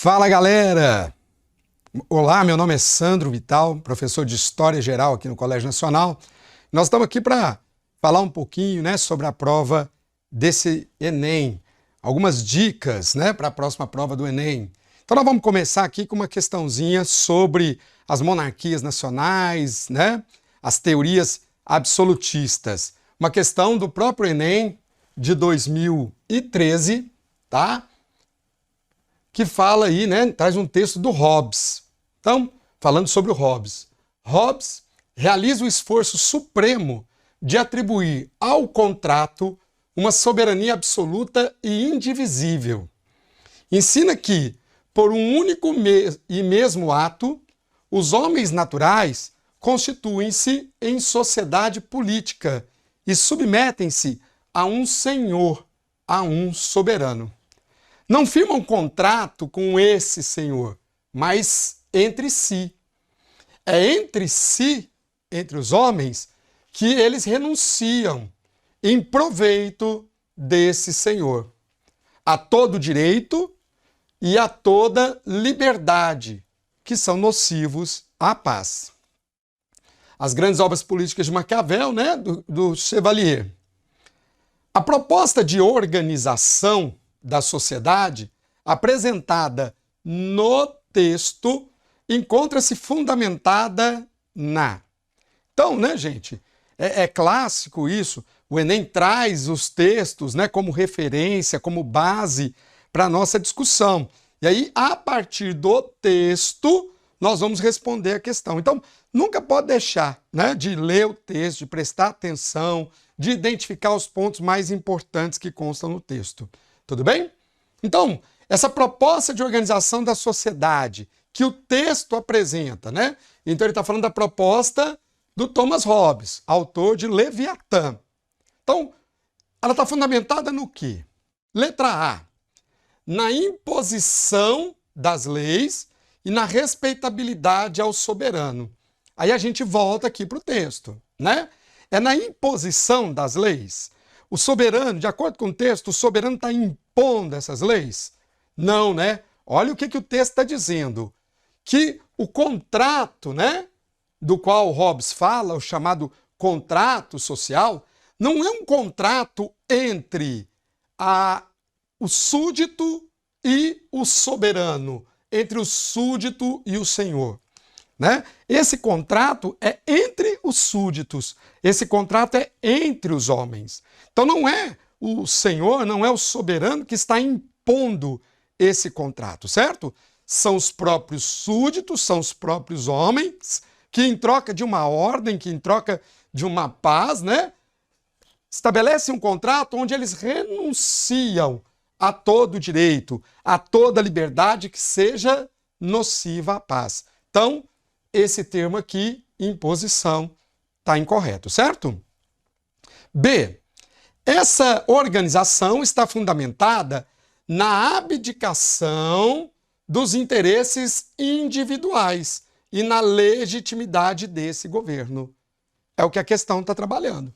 Fala, galera! Olá, meu nome é Sandro Vital, professor de História Geral aqui no Colégio Nacional. Nós estamos aqui para falar um pouquinho, sobre a prova desse Enem. Algumas dicas, para a próxima prova do Enem. Então nós vamos começar aqui com uma questãozinha sobre as monarquias nacionais, as teorias absolutistas. Uma questão do próprio Enem de 2013, tá? Que fala aí, traz um texto do Hobbes. Então, falando sobre o Hobbes. Hobbes realiza o esforço supremo de atribuir ao contrato uma soberania absoluta e indivisível. Ensina que, por um único e mesmo ato, os homens naturais constituem-se em sociedade política e submetem-se a um senhor, a um soberano. Não firmam contrato com esse senhor, mas entre si. É entre si, entre os homens, que eles renunciam em proveito desse senhor, a todo direito e a toda liberdade, que são nocivos à paz. As grandes obras políticas de Maquiavel, do Chevalier. A proposta de organização da sociedade, apresentada no texto, encontra-se fundamentada na... Então, gente, é clássico isso, o Enem traz os textos como referência, como base para a nossa discussão. E aí, a partir do texto, nós vamos responder a questão. Então, nunca pode deixar de ler o texto, de prestar atenção, de identificar os pontos mais importantes que constam no texto. Tudo bem? Então, essa proposta de organização da sociedade que o texto apresenta, Então ele está falando da proposta do Thomas Hobbes, autor de Leviatã. Então, ela está fundamentada no quê? Letra A, na imposição das leis e na respeitabilidade ao soberano. Aí a gente volta aqui para o texto, É na imposição das leis. O soberano, de acordo com o texto, o soberano está impondo essas leis? Não, Olha o que o texto está dizendo. Que o contrato, do qual Hobbes fala, o chamado contrato social, não é um contrato entre o súdito e o soberano, entre o súdito e o senhor. Esse contrato é entre os súditos, esse contrato é entre os homens. Então não é o senhor, não é o soberano que está impondo esse contrato, certo? São os próprios súditos, são os próprios homens que, em troca de uma ordem, que em troca de uma paz, estabelecem um contrato onde eles renunciam a todo direito, a toda liberdade que seja nociva à paz. Então, esse termo aqui, imposição, está incorreto, certo? B. Essa organização está fundamentada na abdicação dos interesses individuais e na legitimidade desse governo. É o que a questão está trabalhando,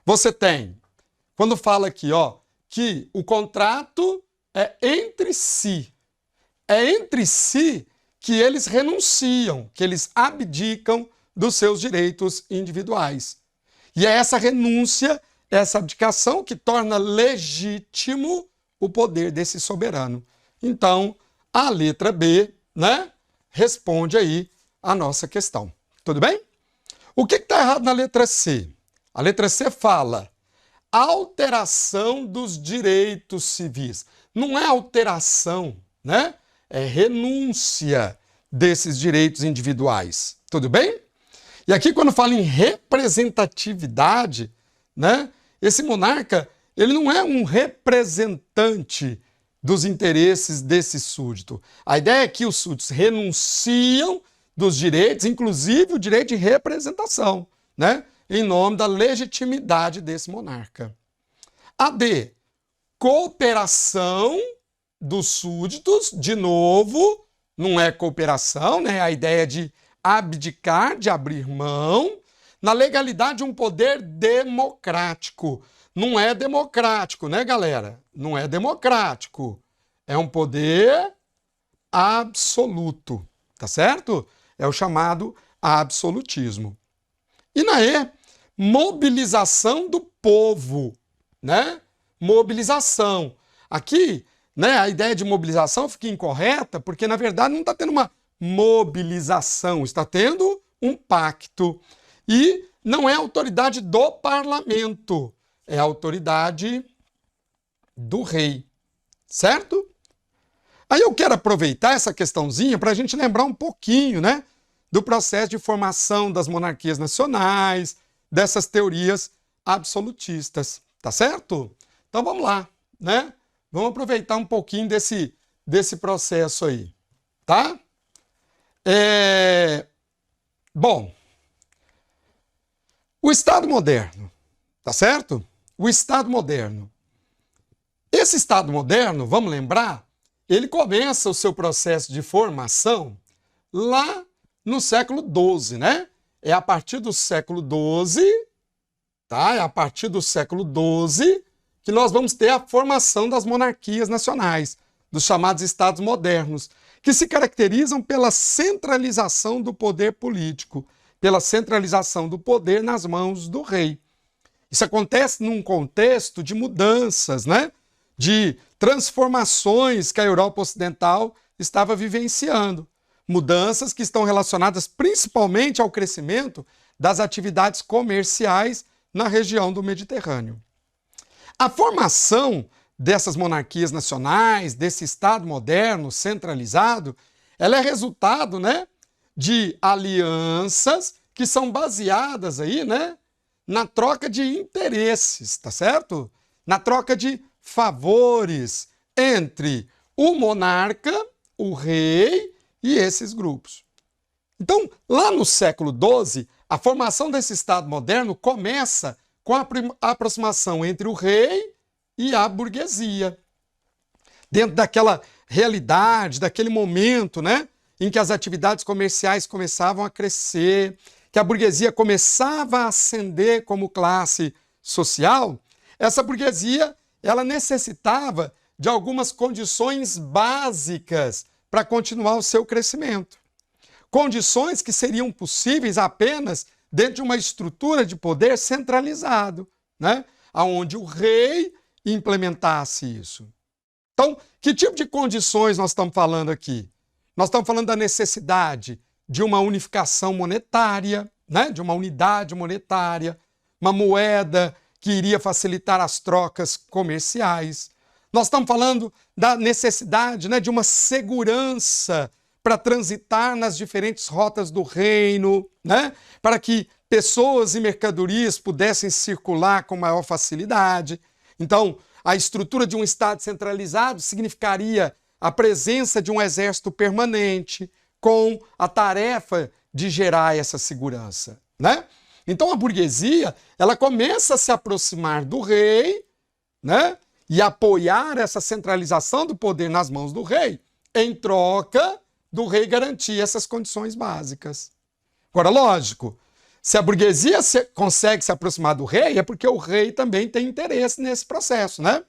Você tem, quando fala aqui, que o contrato é entre si. É entre si que eles renunciam, que eles abdicam dos seus direitos individuais. E é essa renúncia, essa abdicação que torna legítimo o poder desse soberano. Então, a letra B, responde aí a nossa questão. Tudo bem? O que está errado na letra C? A letra C fala alteração dos direitos civis. Não é alteração, É renúncia desses direitos individuais. Tudo bem? E aqui, quando fala em representatividade, esse monarca, ele não é um representante dos interesses desse súdito. A ideia é que os súditos renunciam dos direitos, inclusive o direito de representação, em nome da legitimidade desse monarca. A D, cooperação dos súditos, de novo, não é cooperação, a ideia de abdicar, de abrir mão, na legalidade de um poder democrático. Não é democrático, galera? Não é democrático. É um poder absoluto, tá certo? É o chamado absolutismo. E na E, mobilização do povo, né? Mobilização. Aqui, né, a ideia de mobilização fica incorreta, porque na verdade não está tendo uma mobilização, está tendo um pacto. E não é autoridade do parlamento, é autoridade do rei, certo? Aí eu quero aproveitar essa questãozinha para a gente lembrar um pouquinho, né, do processo de formação das monarquias nacionais, dessas teorias absolutistas, tá certo? Então vamos lá, né? Vamos aproveitar um pouquinho desse processo aí, tá? Bom, o Estado moderno, tá certo? O Estado moderno. Esse Estado moderno, vamos lembrar, ele começa o seu processo de formação lá no século XII, né? É a partir do século XII, tá? É a partir do século XII que nós vamos ter a formação das monarquias nacionais, dos chamados Estados modernos, que se caracterizam pela centralização do poder político, pela centralização do poder nas mãos do rei. Isso acontece num contexto de mudanças, né? De transformações que a Europa Ocidental estava vivenciando. Mudanças que estão relacionadas principalmente ao crescimento das atividades comerciais na região do Mediterrâneo. A formação dessas monarquias nacionais, desse Estado moderno centralizado, ela é resultado, né, de alianças que são baseadas aí, né, na troca de interesses, tá certo? Na troca de favores entre o monarca, o rei e esses grupos. Então, lá no século XII, a formação desse Estado moderno começa com a aproximação entre o rei e a burguesia. Dentro daquela realidade, daquele momento, né, em que as atividades comerciais começavam a crescer, que a burguesia começava a ascender como classe social, essa burguesia ela necessitava de algumas condições básicas para continuar o seu crescimento. Condições que seriam possíveis apenas dentro de uma estrutura de poder centralizado, né? Onde o rei implementasse isso. Então, que tipo de condições nós estamos falando aqui? Nós estamos falando da necessidade de uma unificação monetária, né? De uma unidade monetária, uma moeda que iria facilitar as trocas comerciais. Nós estamos falando da necessidade, né, de uma segurança para transitar nas diferentes rotas do reino, né, para que pessoas e mercadorias pudessem circular com maior facilidade. Então, a estrutura de um Estado centralizado significaria a presença de um exército permanente, com a tarefa de gerar essa segurança, né? Então a burguesia, ela começa a se aproximar do rei, né? E apoiar essa centralização do poder nas mãos do rei, em troca do rei garantir essas condições básicas. Agora, lógico, se a burguesia consegue se aproximar do rei, é porque o rei também tem interesse nesse processo, né?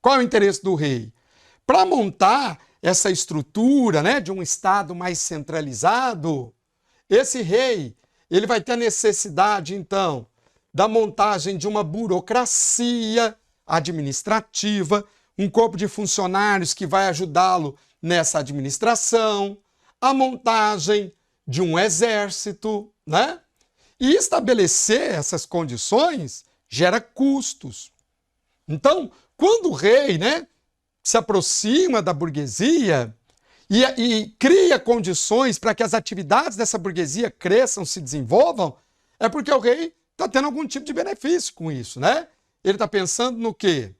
Qual é o interesse do rei? Para montar essa estrutura, né, de um Estado mais centralizado, esse rei ele vai ter a necessidade, então, da montagem de uma burocracia administrativa, um corpo de funcionários que vai ajudá-lo nessa administração, a montagem de um exército, né? E estabelecer essas condições gera custos. Então, quando o rei, né, se aproxima da burguesia e cria condições para que as atividades dessa burguesia cresçam, se desenvolvam, é porque o rei está tendo algum tipo de benefício com isso, né? Ele está pensando no quê?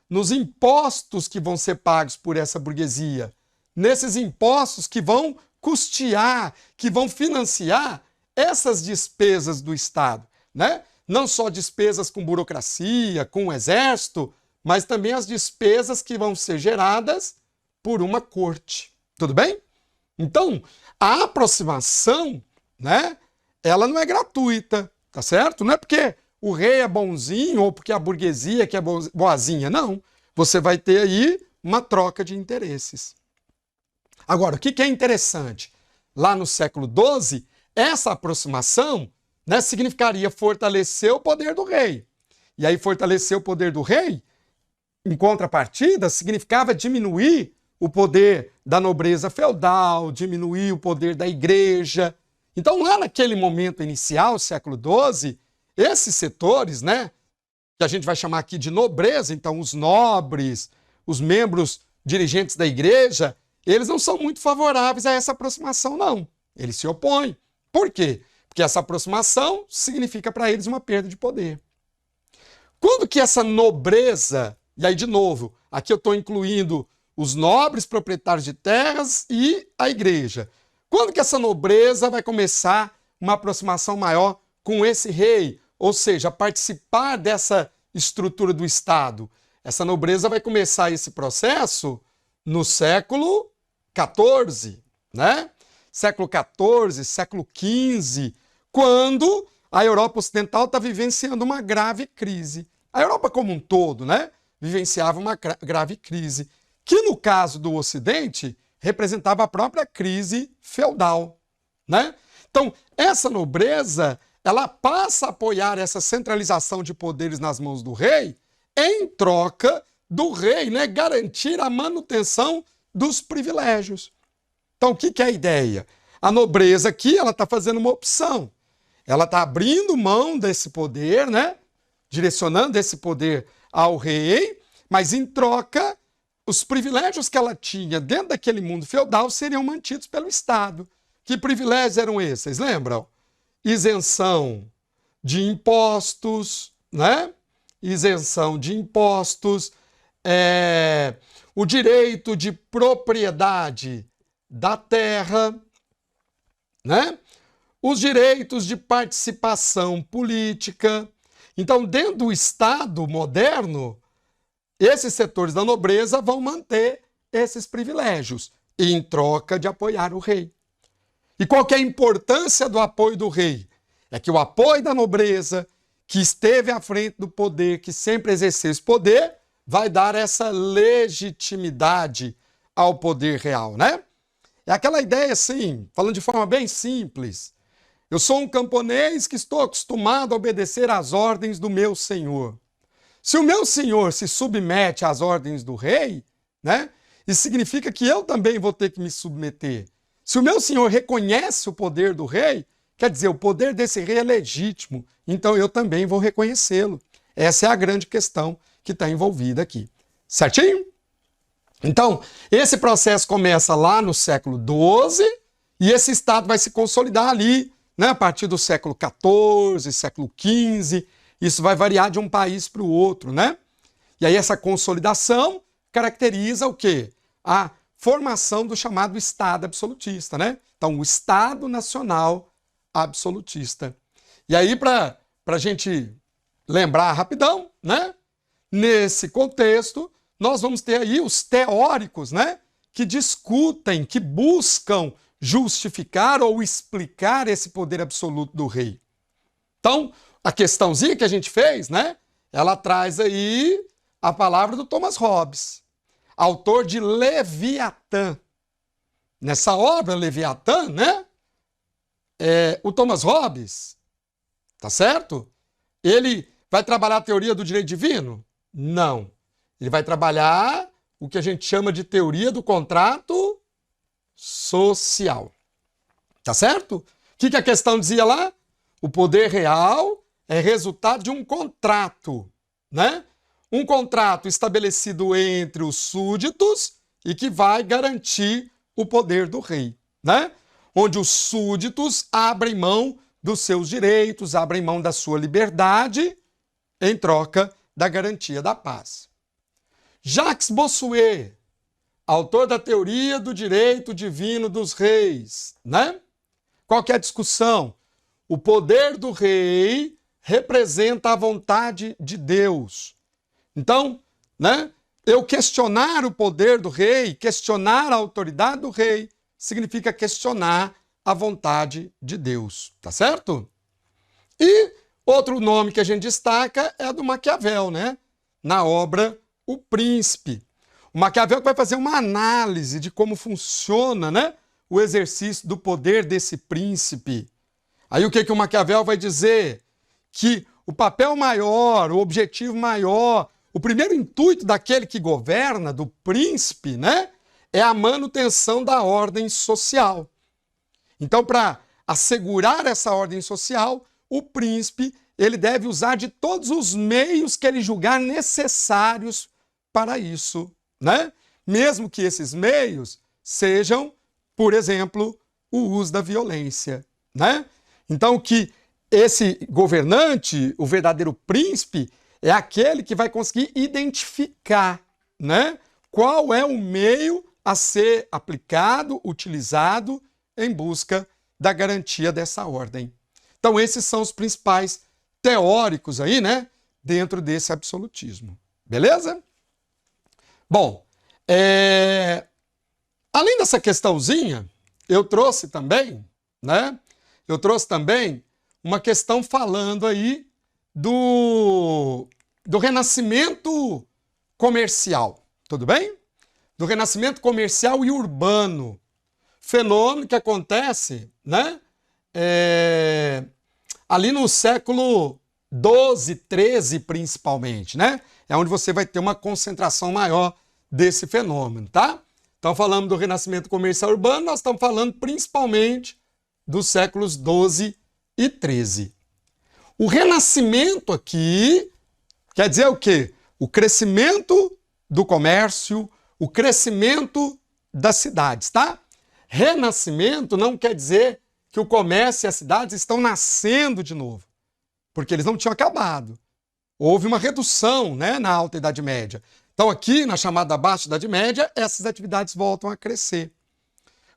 Nos impostos que vão ser pagos por essa burguesia, nesses impostos que vão custear, que vão financiar essas despesas do Estado, né? Não só despesas com burocracia, com o exército, mas também as despesas que vão ser geradas por uma corte. Tudo bem? Então, a aproximação, né, ela não é gratuita, tá certo? Não é porque o rei é bonzinho ou porque a burguesia que é boazinha, não. Você vai ter aí uma troca de interesses. Agora, o que é interessante? Lá no século XII, essa aproximação, né, significaria fortalecer o poder do rei. E aí, fortalecer o poder do rei, em contrapartida, significava diminuir o poder da nobreza feudal, diminuir o poder da igreja. Então, lá naquele momento inicial, século XII, esses setores, né, que a gente vai chamar aqui de nobreza, então os nobres, os membros dirigentes da igreja, eles não são muito favoráveis a essa aproximação, não. Eles se opõem. Por quê? Porque essa aproximação significa para eles uma perda de poder. Quando que essa nobreza, e aí de novo, aqui eu estou incluindo os nobres proprietários de terras e a igreja. Quando que essa nobreza vai começar uma aproximação maior com esse rei? Ou seja, participar dessa estrutura do Estado. Essa nobreza vai começar esse processo no século XIV, né? Século XIV, século XV, quando a Europa Ocidental está vivenciando uma grave crise. A Europa como um todo, né, vivenciava uma grave crise, que no caso do Ocidente representava a própria crise feudal, né? Então, essa nobreza, ela passa a apoiar essa centralização de poderes nas mãos do rei, em troca do rei, né, garantir a manutenção dos privilégios. Então, o que é a ideia? A nobreza aqui, ela está fazendo uma opção. Ela está abrindo mão desse poder, né, direcionando esse poder ao rei, mas em troca, os privilégios que ela tinha dentro daquele mundo feudal seriam mantidos pelo Estado. Que privilégios eram esses? Vocês lembram? Isenção de impostos, né? Isenção de impostos, o direito de propriedade da terra, né? Os direitos de participação política. Então, dentro do Estado moderno, esses setores da nobreza vão manter esses privilégios em troca de apoiar o rei. E qual que é a importância do apoio do rei? É que o apoio da nobreza, que esteve à frente do poder, que sempre exerceu esse poder, vai dar essa legitimidade ao poder real, né? É aquela ideia assim, falando de forma bem simples. Eu sou um camponês que estou acostumado a obedecer às ordens do meu senhor. Se o meu senhor se submete às ordens do rei, né, isso significa que eu também vou ter que me submeter. Se o meu senhor reconhece o poder do rei, quer dizer, o poder desse rei é legítimo, então eu também vou reconhecê-lo. Essa é a grande questão que está envolvida aqui. Certinho? Então, esse processo começa lá no século XII e esse Estado vai se consolidar ali, né, a partir do século XIV, século XV. Isso vai variar de um país para o outro, né? E aí essa consolidação caracteriza o quê? A formação do chamado Estado absolutista, né? Então, o Estado Nacional absolutista. E aí, para a gente lembrar rapidão, né? Nesse contexto, nós vamos ter aí os teóricos, né? Que discutem, que buscam justificar ou explicar esse poder absoluto do rei. Então, a questãozinha que a gente fez, né? Ela traz aí a palavra do Thomas Hobbes, autor de Leviatã. Nessa obra, Leviatã, né? O Thomas Hobbes, tá certo? Ele vai trabalhar a teoria do direito divino? Não. Ele vai trabalhar o que a gente chama de teoria do contrato social. Tá certo? O que a questão dizia lá? O poder real é resultado de um contrato, né? Um contrato estabelecido entre os súditos e que vai garantir o poder do rei, né? Onde os súditos abrem mão dos seus direitos, abrem mão da sua liberdade em troca da garantia da paz. Jacques Bossuet, autor da teoria do direito divino dos reis, né? Qual que é a discussão? O poder do rei representa a vontade de Deus. Então, né, eu questionar o poder do rei, questionar a autoridade do rei, significa questionar a vontade de Deus, tá certo? E outro nome que a gente destaca é a do Maquiavel, né? Na obra O Príncipe. O Maquiavel vai fazer uma análise de como funciona, né, o exercício do poder desse príncipe. Aí o que o Maquiavel vai dizer? Que o papel maior, o objetivo maior, o primeiro intuito daquele que governa, do príncipe, né, é a manutenção da ordem social. Então, para assegurar essa ordem social, o príncipe ele deve usar de todos os meios que ele julgar necessários para isso, né? Mesmo que esses meios sejam, por exemplo, o uso da violência, né? Então, que esse governante, o verdadeiro príncipe, é aquele que vai conseguir identificar, né, qual é o meio a ser aplicado, utilizado em busca da garantia dessa ordem. Então, esses são os principais teóricos aí, né, dentro desse absolutismo. Beleza? Bom, além dessa questãozinha, eu trouxe também, né, uma questão falando aí do renascimento comercial, tudo bem? Do renascimento comercial e urbano, fenômeno que acontece, né, ali no século XII, XIII principalmente, né? É onde você vai ter uma concentração maior desse fenômeno, tá? Então, falando do renascimento comercial urbano, nós estamos falando principalmente dos séculos XII e XIII. O renascimento aqui quer dizer o quê? O crescimento do comércio, o crescimento das cidades, tá? Renascimento não quer dizer que o comércio e as cidades estão nascendo de novo, porque eles não tinham acabado. Houve uma redução, né, na Alta Idade Média. Então aqui, na chamada Baixa Idade Média, essas atividades voltam a crescer.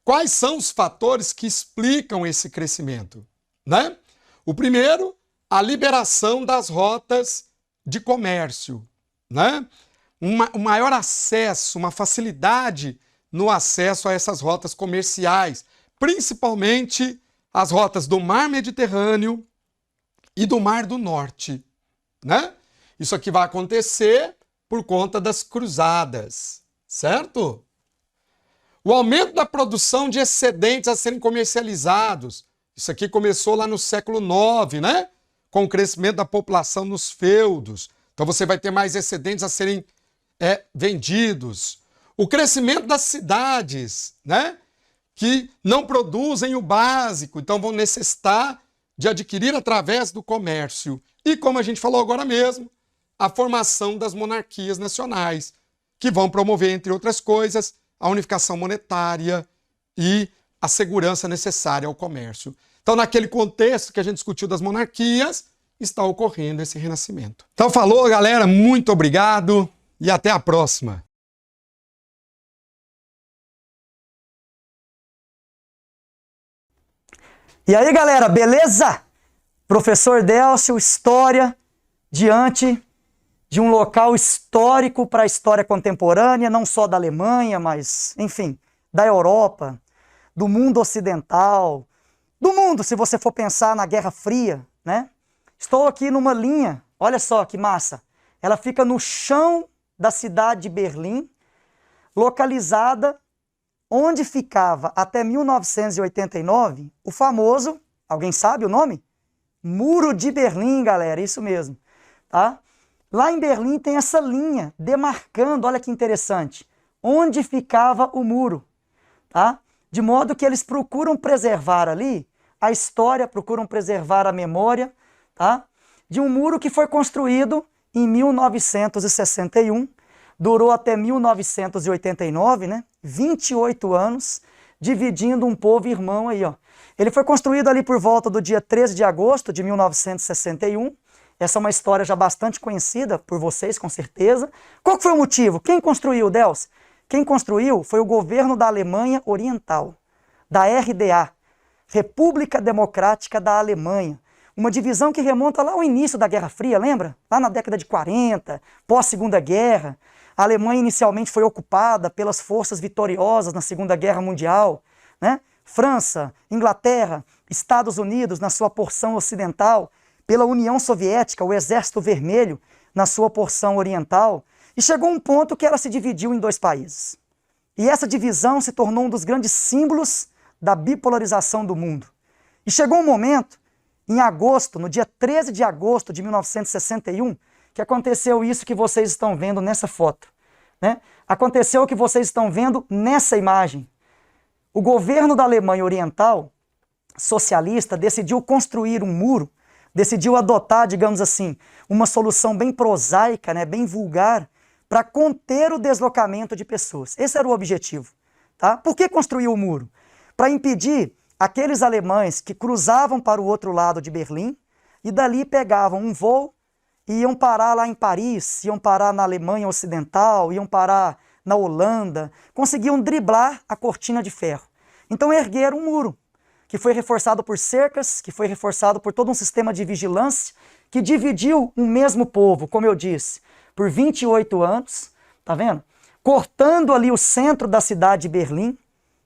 Quais são os fatores que explicam esse crescimento, né? O primeiro, a liberação das rotas de comércio, né? Um maior acesso, uma facilidade no acesso a essas rotas comerciais, principalmente as rotas do Mar Mediterrâneo e do Mar do Norte, né? Isso aqui vai acontecer por conta das cruzadas, certo? O aumento da produção de excedentes a serem comercializados. Isso aqui começou lá no século IX, né? Com o crescimento da população nos feudos. Então você vai ter mais excedentes a serem vendidos. O crescimento das cidades, né, que não produzem o básico, então vão necessitar de adquirir através do comércio. E como a gente falou agora mesmo, a formação das monarquias nacionais, que vão promover, entre outras coisas, a unificação monetária e a segurança necessária ao comércio. Então, naquele contexto que a gente discutiu das monarquias, está ocorrendo esse renascimento. Então, falou, galera, muito obrigado e até a próxima. E aí, galera, beleza? Professor Délcio, História, diante de um local histórico para a história contemporânea, não só da Alemanha, mas, enfim, da Europa, do mundo ocidental, do mundo, se você for pensar na Guerra Fria, né? Estou aqui numa linha, olha só que massa, ela fica no chão da cidade de Berlim, localizada onde ficava até 1989 o famoso, alguém sabe o nome? Muro de Berlim, galera, isso mesmo, tá? Lá em Berlim tem essa linha demarcando, olha que interessante, onde ficava o muro, tá? De modo que eles procuram preservar ali a história, procuram preservar a memória, tá? De um muro que foi construído em 1961, durou até 1989, né? 28 anos, dividindo um povo irmão aí, ó. Ele foi construído ali por volta do dia 13 de agosto de 1961. Essa é uma história já bastante conhecida por vocês, com certeza. Qual que foi o motivo? Quem construiu, Dels? Quem construiu foi o governo da Alemanha Oriental, da RDA, República Democrática da Alemanha. Uma divisão que remonta lá ao início da Guerra Fria, lembra? Lá na década de 40, pós-Segunda Guerra. A Alemanha inicialmente foi ocupada pelas forças vitoriosas na Segunda Guerra Mundial, né? França, Inglaterra, Estados Unidos na sua porção ocidental, pela União Soviética, o Exército Vermelho na sua porção oriental. E chegou um ponto que ela se dividiu em dois países. E essa divisão se tornou um dos grandes símbolos da bipolarização do mundo. E chegou um momento, em agosto, no dia 13 de agosto de 1961, que aconteceu isso que vocês estão vendo nessa foto, né? Aconteceu o que vocês estão vendo nessa imagem. O governo da Alemanha Oriental, socialista, decidiu construir um muro, decidiu adotar, digamos assim, uma solução bem prosaica, né, bem vulgar, para conter o deslocamento de pessoas. Esse era o objetivo. Tá? Por que construiu o muro? Para impedir aqueles alemães que cruzavam para o outro lado de Berlim e dali pegavam um voo e iam parar lá em Paris, iam parar na Alemanha Ocidental, iam parar na Holanda, conseguiam driblar a cortina de ferro. Então ergueram um muro, que foi reforçado por cercas, que foi reforçado por todo um sistema de vigilância, que dividiu um mesmo povo, como eu disse, por 28 anos, tá vendo? Cortando ali o centro da cidade de Berlim,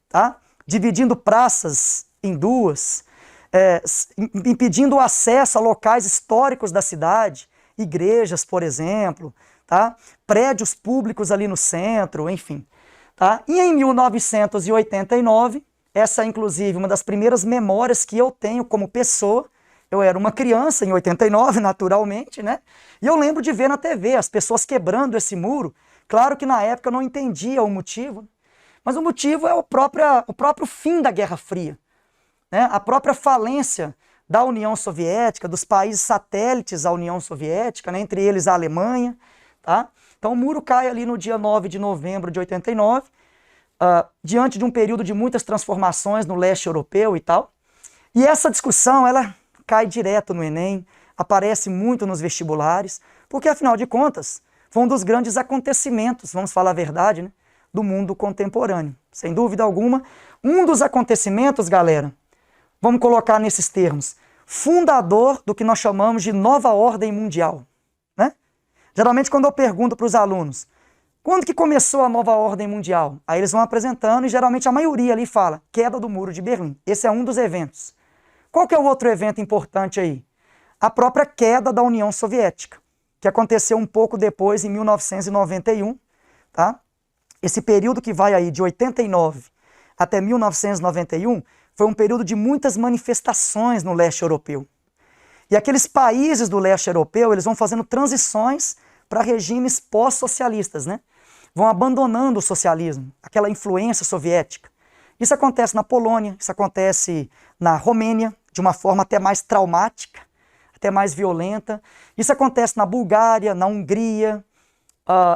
tá? Dividindo praças em duas, impedindo o acesso a locais históricos da cidade, igrejas, por exemplo, tá? Prédios públicos ali no centro, enfim. Tá? E em 1989, essa é inclusive uma das primeiras memórias que eu tenho como pessoa. Eu era uma criança em 89, naturalmente, né? E eu lembro de ver na TV as pessoas quebrando esse muro. Claro que na época eu não entendia o motivo, mas o motivo é o próprio fim da Guerra Fria, né? A própria falência da União Soviética, dos países satélites à União Soviética, né? Entre eles a Alemanha. Tá? Então o muro cai ali no dia 9 de novembro de 89, diante de um período de muitas transformações no leste europeu e tal. E essa discussão, ela cai direto no Enem, aparece muito nos vestibulares, porque afinal de contas, foi um dos grandes acontecimentos, vamos falar a verdade, né, do mundo contemporâneo. Sem dúvida alguma, um dos acontecimentos, galera, vamos colocar nesses termos, fundador do que nós chamamos de nova ordem mundial. Né? Geralmente quando eu pergunto para os alunos, quando que começou a nova ordem mundial? Aí eles vão apresentando e geralmente a maioria ali fala, queda do Muro de Berlim. Esse é um dos eventos. Qual que é o outro evento importante aí? A própria queda da União Soviética, que aconteceu um pouco depois, em 1991. Tá? Esse período que vai aí de 89 até 1991 foi um período de muitas manifestações no leste europeu. E aqueles países do leste europeu, eles vão fazendo transições para regimes pós-socialistas, né? Vão abandonando o socialismo, aquela influência soviética. Isso acontece na Polônia, isso acontece na Romênia, de uma forma até mais traumática, até mais violenta. Isso acontece na Bulgária, na Hungria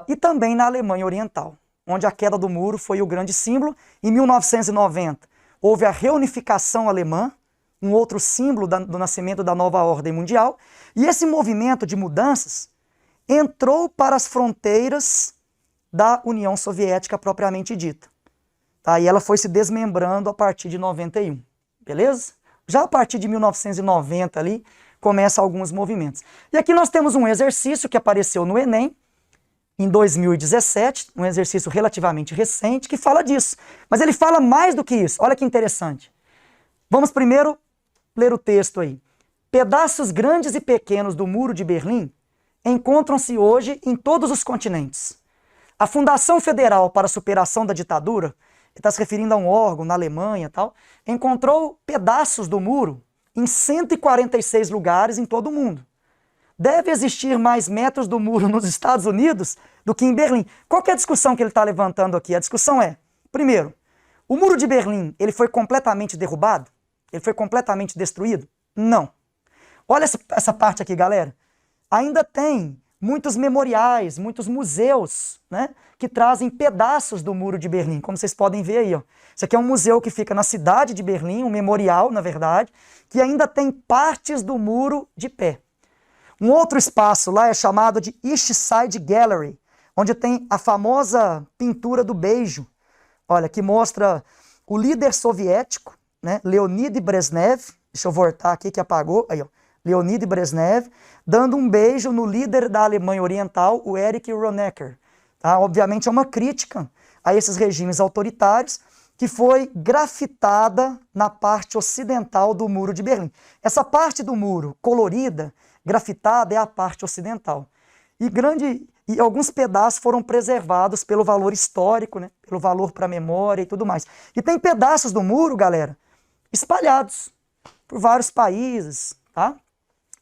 e também na Alemanha Oriental, onde a queda do muro foi o grande símbolo. Em 1990, houve a reunificação alemã, um outro símbolo do nascimento da nova ordem mundial. E esse movimento de mudanças entrou para as fronteiras da União Soviética propriamente dita. Tá? E ela foi se desmembrando a partir de 91, beleza? Já a partir de 1990 ali, começam alguns movimentos. E aqui nós temos um exercício que apareceu no Enem, em 2017, um exercício relativamente recente, que fala disso. Mas ele fala mais do que isso. Olha que interessante. Vamos primeiro ler o texto aí. Pedaços grandes e pequenos do Muro de Berlim encontram-se hoje em todos os continentes. A Fundação Federal para a Superação da Ditadura, que está se referindo a um órgão na Alemanha e tal, encontrou pedaços do muro em 146 lugares em todo o mundo. Deve existir mais metros do muro nos Estados Unidos do que em Berlim. Qual que é a discussão que ele está levantando aqui? A discussão é, primeiro, o Muro de Berlim, ele foi completamente derrubado? Ele foi completamente destruído? Não. Olha essa parte aqui, galera. Ainda tem muitos memoriais, muitos museus, né, que trazem pedaços do Muro de Berlim, como vocês podem ver aí. Ó. Isso aqui é um museu que fica na cidade de Berlim, um memorial, na verdade, que ainda tem partes do muro de pé. Um outro espaço lá é chamado de East Side Gallery, onde tem a famosa pintura do beijo, olha, que mostra o líder soviético, né, Leonid Brezhnev, deixa eu voltar aqui que apagou, aí ó, Leonid Brezhnev, dando um beijo no líder da Alemanha Oriental, o Erich Honecker. Tá? Obviamente é uma crítica a esses regimes autoritários, que foi grafitada na parte ocidental do Muro de Berlim. Essa parte do muro colorida, grafitada, é a parte ocidental. E e alguns pedaços foram preservados pelo valor histórico, né? Pelo valor para a memória e tudo mais. E tem pedaços do muro, galera, espalhados por vários países, tá?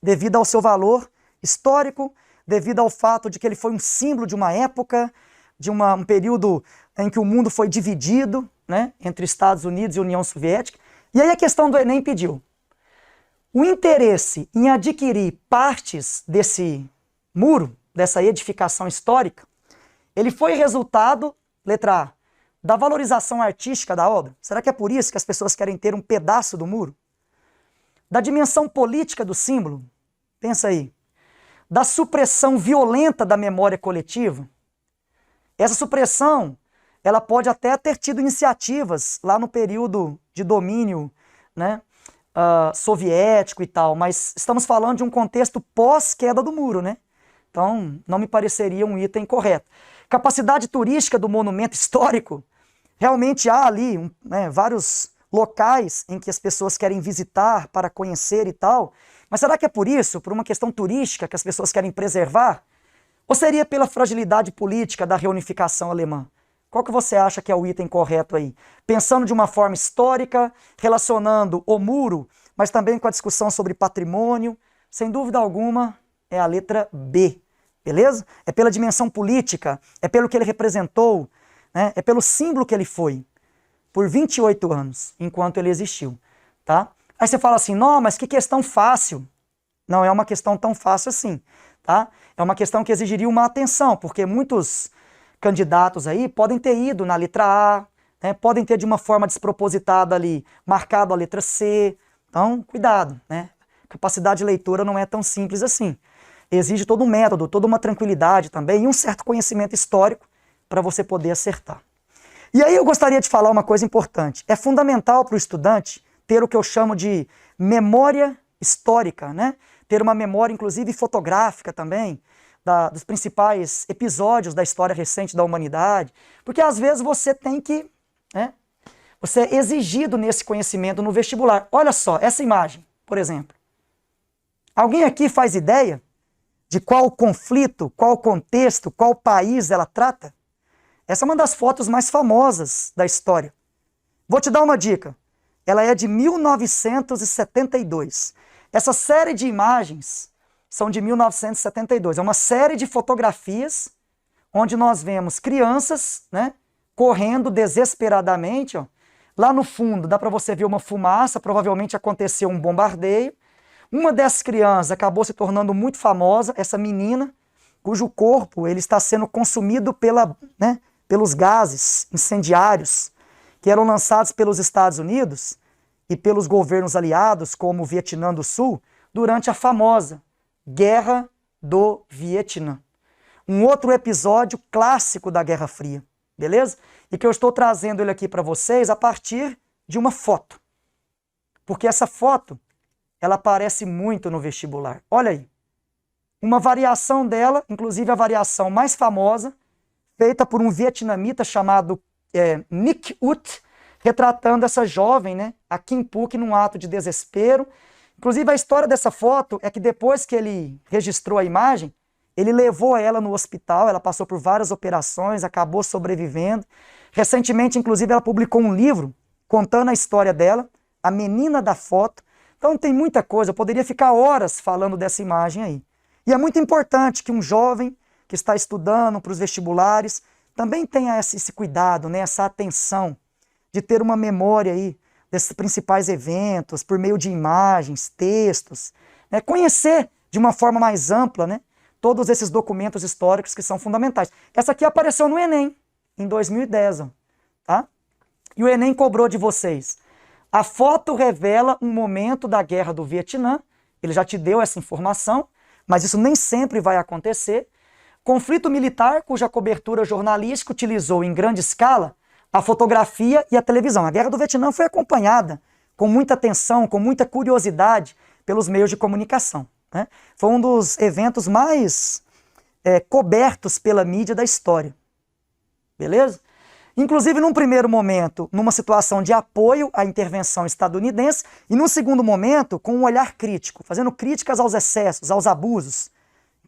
Devido ao seu valor histórico, devido ao fato de que ele foi um símbolo de uma época, de um período em que o mundo foi dividido, né, entre Estados Unidos e União Soviética. E aí a questão do Enem pediu. O interesse em adquirir partes desse muro, dessa edificação histórica, ele foi resultado, letra A, da valorização artística da obra. Será que é por isso que as pessoas querem ter um pedaço do muro? Da dimensão política do símbolo? Pensa aí. Da supressão violenta da memória coletiva? Essa supressão, ela pode até ter tido iniciativas lá no período de domínio, né, soviético e tal, mas estamos falando de um contexto pós-queda do muro, né? Então, não me pareceria um item correto. Capacidade turística do monumento histórico, realmente há ali vários locais em que as pessoas querem visitar para conhecer e tal, mas será que é por isso, por uma questão turística que as pessoas querem preservar? Ou seria pela fragilidade política da reunificação alemã? Qual que você acha que é o item correto aí? Pensando de uma forma histórica, relacionando o muro, mas também com a discussão sobre patrimônio, sem dúvida alguma é a letra B, beleza? É pela dimensão política, é pelo que ele representou, né? É pelo símbolo que ele foi, por 28 anos, enquanto ele existiu, tá? Aí você fala assim, não, mas que questão fácil. Não é uma questão tão fácil assim, tá? É uma questão que exigiria uma atenção, porque muitos candidatos aí podem ter ido na letra A, né? Podem ter de uma forma despropositada ali marcado a letra C. Então, cuidado, né? Capacidade de leitura não é tão simples assim. Exige todo um método, toda uma tranquilidade também e um certo conhecimento histórico para você poder acertar. E aí eu gostaria de falar uma coisa importante. É fundamental para o estudante ter o que eu chamo de memória histórica, né? Ter uma memória, inclusive, fotográfica também, dos principais episódios da história recente da humanidade, porque às vezes você tem que, né? Você é exigido nesse conhecimento no vestibular. Olha só, essa imagem, por exemplo. Alguém aqui faz ideia de qual conflito, qual contexto, qual país ela trata? Essa é uma das fotos mais famosas da história. Vou te dar uma dica. Ela é de 1972. Essa série de imagens são de 1972. É uma série de fotografias onde nós vemos crianças, né, correndo desesperadamente. Ó. Lá no fundo dá para você ver uma fumaça, provavelmente aconteceu um bombardeio. Uma dessas crianças acabou se tornando muito famosa, essa menina, cujo corpo ele está sendo consumido pelos gases incendiários que eram lançados pelos Estados Unidos e pelos governos aliados, como o Vietnã do Sul, durante a famosa Guerra do Vietnã. Um outro episódio clássico da Guerra Fria, beleza? E que eu estou trazendo ele aqui para vocês a partir de uma foto. Porque essa foto, ela aparece muito no vestibular. Olha aí. Uma variação dela, inclusive a variação mais famosa, feita por um vietnamita chamado Nick Ut, retratando essa jovem, né, a Kim Phuc, num ato de desespero. Inclusive, a história dessa foto é que depois que ele registrou a imagem, ele levou ela no hospital, ela passou por várias operações, acabou sobrevivendo. Recentemente, inclusive, ela publicou um livro contando a história dela, A Menina da Foto. Então tem muita coisa, eu poderia ficar horas falando dessa imagem aí. E é muito importante que um jovem que está estudando para os vestibulares também tenha esse cuidado, né, essa atenção de ter uma memória aí desses principais eventos, por meio de imagens, textos, né, conhecer de uma forma mais ampla, né, todos esses documentos históricos que são fundamentais. Essa aqui apareceu no Enem, em 2010, ó, tá? E o Enem cobrou de vocês. A foto revela um momento da Guerra do Vietnã, ele já te deu essa informação, mas isso nem sempre vai acontecer. Conflito militar cuja cobertura jornalística utilizou em grande escala a fotografia e a televisão. A Guerra do Vietnã foi acompanhada com muita atenção, com muita curiosidade pelos meios de comunicação, né? Foi um dos eventos mais cobertos pela mídia da história. Beleza? Inclusive, num primeiro momento, numa situação de apoio à intervenção estadunidense, e num segundo momento, com um olhar crítico, fazendo críticas aos excessos, aos abusos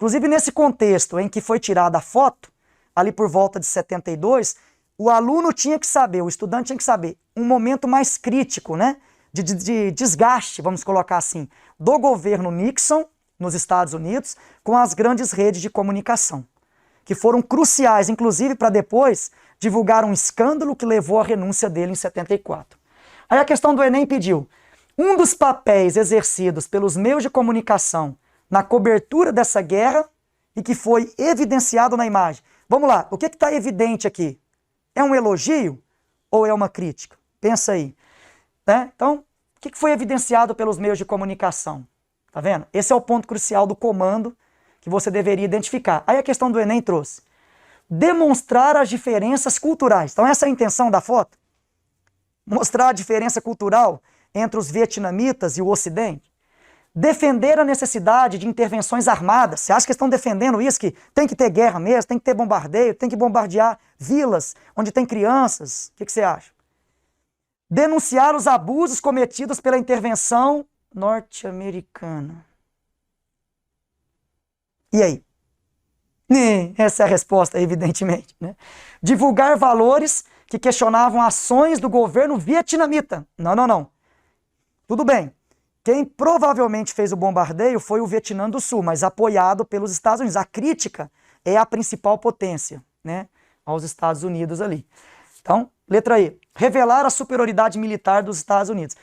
Inclusive, nesse contexto em que foi tirada a foto, ali por volta de 72, o aluno tinha que saber, o estudante tinha que saber, um momento mais crítico, né, de desgaste, vamos colocar assim, do governo Nixon, nos Estados Unidos, com as grandes redes de comunicação, que foram cruciais, inclusive, para depois divulgar um escândalo que levou à renúncia dele em 74. Aí a questão do Enem pediu, um dos papéis exercidos pelos meios de comunicação na cobertura dessa guerra e que foi evidenciado na imagem. Vamos lá, o que está evidente aqui? É um elogio ou é uma crítica? Pensa aí. Né? Então, o que foi evidenciado pelos meios de comunicação? Tá vendo? Esse é o ponto crucial do comando que você deveria identificar. Aí a questão do Enem trouxe. Demonstrar as diferenças culturais. Então essa é a intenção da foto? Mostrar a diferença cultural entre os vietnamitas e o Ocidente. Defender a necessidade de intervenções armadas. Você acha que estão defendendo isso? Que tem que ter guerra mesmo, tem que ter bombardeio, tem que bombardear vilas onde tem crianças? O que você acha? Denunciar os abusos cometidos pela intervenção norte-americana. E aí? Essa é a resposta, evidentemente. Né? Divulgar valores que questionavam ações do governo vietnamita. Não. Tudo bem. Quem provavelmente fez o bombardeio foi o Vietnã do Sul, mas apoiado pelos Estados Unidos. A crítica é a principal potência, né, aos Estados Unidos ali. Então, letra E. Revelar a superioridade militar dos Estados Unidos.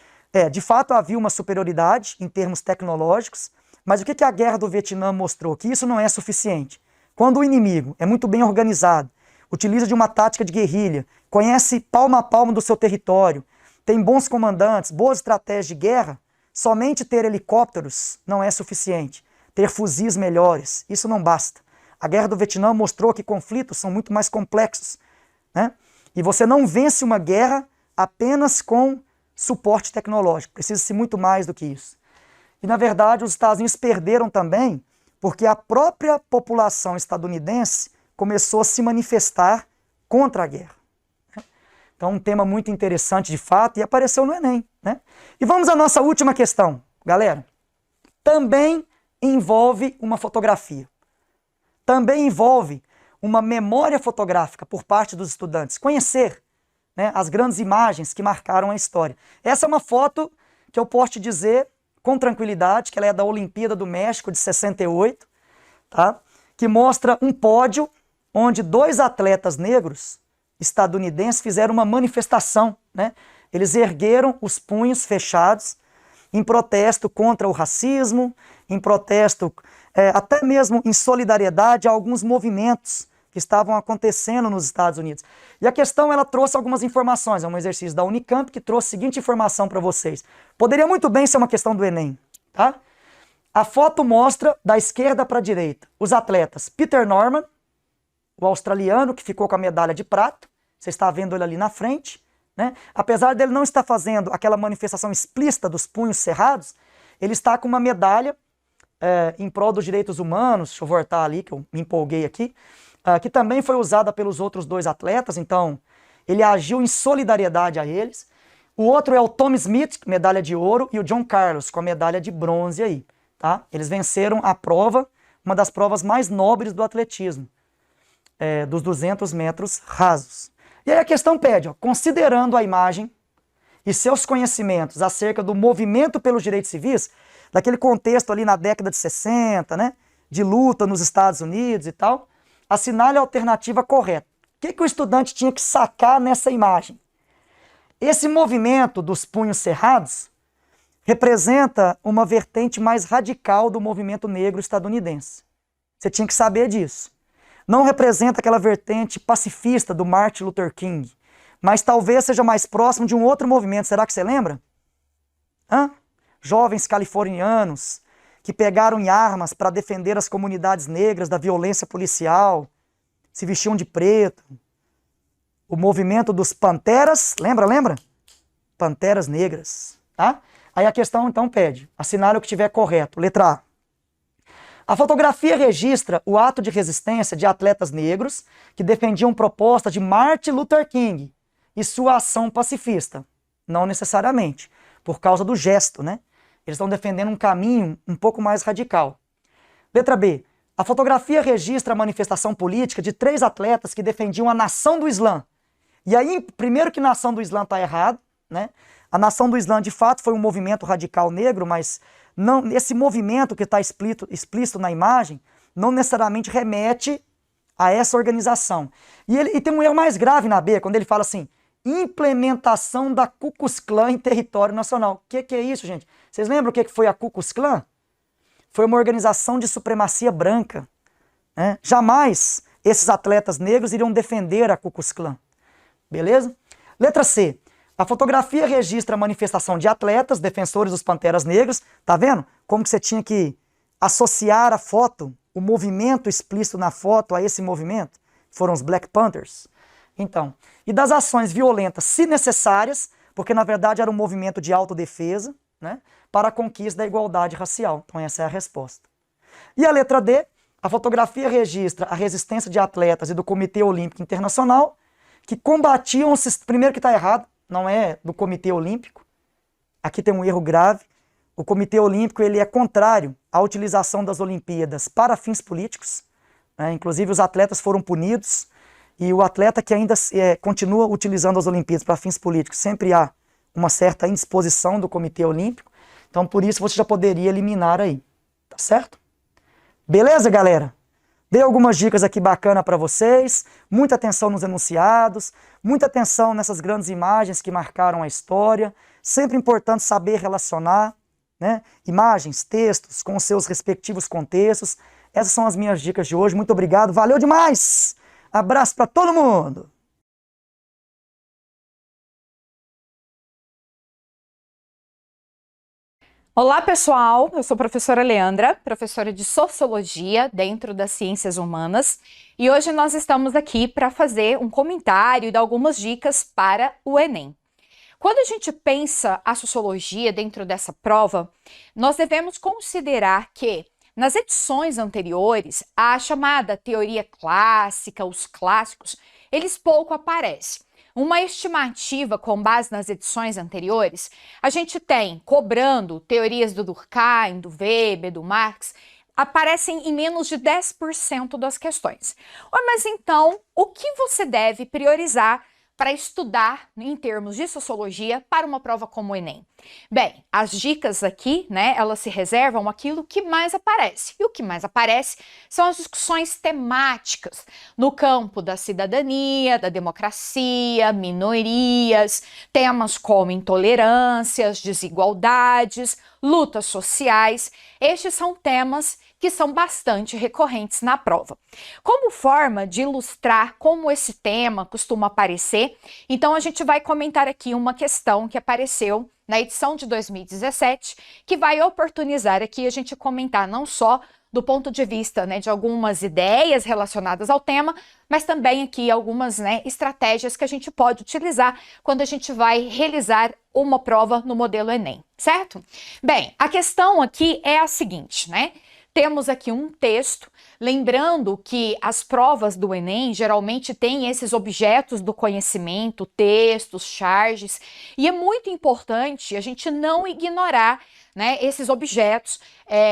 De fato havia uma superioridade em termos tecnológicos, mas o que a guerra do Vietnã mostrou? Que isso não é suficiente. Quando o inimigo é muito bem organizado, utiliza de uma tática de guerrilha, conhece palmo a palmo do seu território, tem bons comandantes, boas estratégias de guerra, somente ter helicópteros não é suficiente. Ter fuzis melhores, isso não basta. A guerra do Vietnã mostrou que conflitos são muito mais complexos, né? E você não vence uma guerra apenas com suporte tecnológico. Precisa-se muito mais do que isso. E, na verdade, os Estados Unidos perderam também porque a própria população estadunidense começou a se manifestar contra a guerra. Então, um tema muito interessante, de fato, e apareceu no Enem. Né? E vamos à nossa última questão, galera. Também envolve uma fotografia. Também envolve uma memória fotográfica por parte dos estudantes. Conhecer, né, as grandes imagens que marcaram a história. Essa é uma foto que eu posso te dizer com tranquilidade que ela é da Olimpíada do México de 68, tá? Que mostra um pódio onde 2 atletas negros estadunidenses fizeram uma manifestação, né? Eles ergueram os punhos fechados em protesto contra o racismo, em protesto até mesmo em solidariedade a alguns movimentos que estavam acontecendo nos Estados Unidos. E a questão, ela trouxe algumas informações, é um exercício da Unicamp que trouxe a seguinte informação para vocês. Poderia muito bem ser uma questão do Enem, tá? A foto mostra, da esquerda para a direita, os atletas Peter Norman, o australiano que ficou com a medalha de prata, você está vendo ele ali na frente, né? Apesar dele não estar fazendo aquela manifestação explícita dos punhos cerrados, ele está com uma medalha em prol dos direitos humanos, deixa eu voltar ali que eu me empolguei aqui, que também foi usada pelos outros 2 atletas, então ele agiu em solidariedade a eles. O outro é o Tom Smith, medalha de ouro, e o John Carlos, com a medalha de bronze aí, tá? Eles venceram a prova, uma das provas mais nobres do atletismo, dos 200 metros rasos. E aí a questão pede, ó, considerando a imagem e seus conhecimentos acerca do movimento pelos direitos civis, daquele contexto ali na década de 60, né, de luta nos Estados Unidos e tal, assinale a alternativa correta. O que o estudante tinha que sacar nessa imagem? Esse movimento dos punhos cerrados representa uma vertente mais radical do movimento negro estadunidense. Você tinha que saber disso. Não representa aquela vertente pacifista do Martin Luther King, mas talvez seja mais próximo de um outro movimento. Será que você lembra? Jovens californianos que pegaram em armas para defender as comunidades negras da violência policial, se vestiam de preto. O movimento dos Panteras, lembra? Panteras Negras, tá? Aí a questão então pede, assinale o que estiver correto. Letra A. A fotografia registra o ato de resistência de atletas negros que defendiam propostas de Martin Luther King e sua ação pacifista. Não necessariamente, por causa do gesto, né? Eles estão defendendo um caminho um pouco mais radical. Letra B. A fotografia registra a manifestação política de 3 atletas que defendiam a nação do Islã. E aí, primeiro que a nação do Islã está errado, né? A nação do Islã, de fato, foi um movimento radical negro, mas não, esse movimento que está explícito na imagem não necessariamente remete a essa organização. E tem um erro mais grave na B, quando ele fala assim, implementação da Ku Klux Klan em território nacional. O que é isso, gente? Vocês lembram o que foi a Ku Klux Klan? Foi uma organização de supremacia branca, né? Jamais esses atletas negros iriam defender a Ku Klux Klan. Beleza? Letra C. A fotografia registra a manifestação de atletas, defensores dos Panteras Negras. Tá vendo? Como que você tinha que associar a foto, o movimento explícito na foto a esse movimento? Foram os Black Panthers. Então, e das ações violentas, se necessárias, porque na verdade era um movimento de autodefesa, né, para a conquista da igualdade racial. Então essa é a resposta. E a letra D, a fotografia registra a resistência de atletas e do Comitê Olímpico Internacional, que combatiam, primeiro que está errado, não é do Comitê Olímpico, aqui tem um erro grave, o Comitê Olímpico ele é contrário à utilização das Olimpíadas para fins políticos, né? Inclusive os atletas foram punidos, e o atleta que ainda continua utilizando as Olimpíadas para fins políticos, sempre há uma certa indisposição do Comitê Olímpico, então por isso você já poderia eliminar aí, tá certo? Beleza, galera? Dei algumas dicas aqui bacanas para vocês, muita atenção nos enunciados, muita atenção nessas grandes imagens que marcaram a história, sempre importante saber relacionar, né, imagens, textos com os seus respectivos contextos. Essas são as minhas dicas de hoje, muito obrigado, valeu demais! Abraço para todo mundo! Olá, pessoal! Eu sou a professora Leandra, professora de Sociologia dentro das Ciências Humanas, e hoje nós estamos aqui para fazer um comentário e dar algumas dicas para o Enem. Quando a gente pensa a Sociologia dentro dessa prova, nós devemos considerar que nas edições anteriores, a chamada teoria clássica, os clássicos, eles pouco aparecem. Uma estimativa com base nas edições anteriores, a gente tem, cobrando teorias do Durkheim, do Weber, do Marx, aparecem em menos de 10% das questões. Mas então, o que você deve priorizar para estudar em termos de sociologia para uma prova como o Enem? Bem, as dicas aqui, né, elas se reservam aquilo que mais aparece. E o que mais aparece são as discussões temáticas no campo da cidadania, da democracia, minorias, temas como intolerâncias, desigualdades, lutas sociais. Estes são temas que são bastante recorrentes na prova. Como forma de ilustrar como esse tema costuma aparecer, então a gente vai comentar aqui uma questão que apareceu na edição de 2017, que vai oportunizar aqui a gente comentar não só do ponto de vista, né, de algumas ideias relacionadas ao tema, mas também aqui algumas, né, estratégias que a gente pode utilizar quando a gente vai realizar uma prova no modelo Enem, certo? Bem, a questão aqui é a seguinte, né? Temos aqui um texto, lembrando que as provas do Enem geralmente têm esses objetos do conhecimento, textos, charges, e é muito importante a gente não ignorar, né, esses objetos.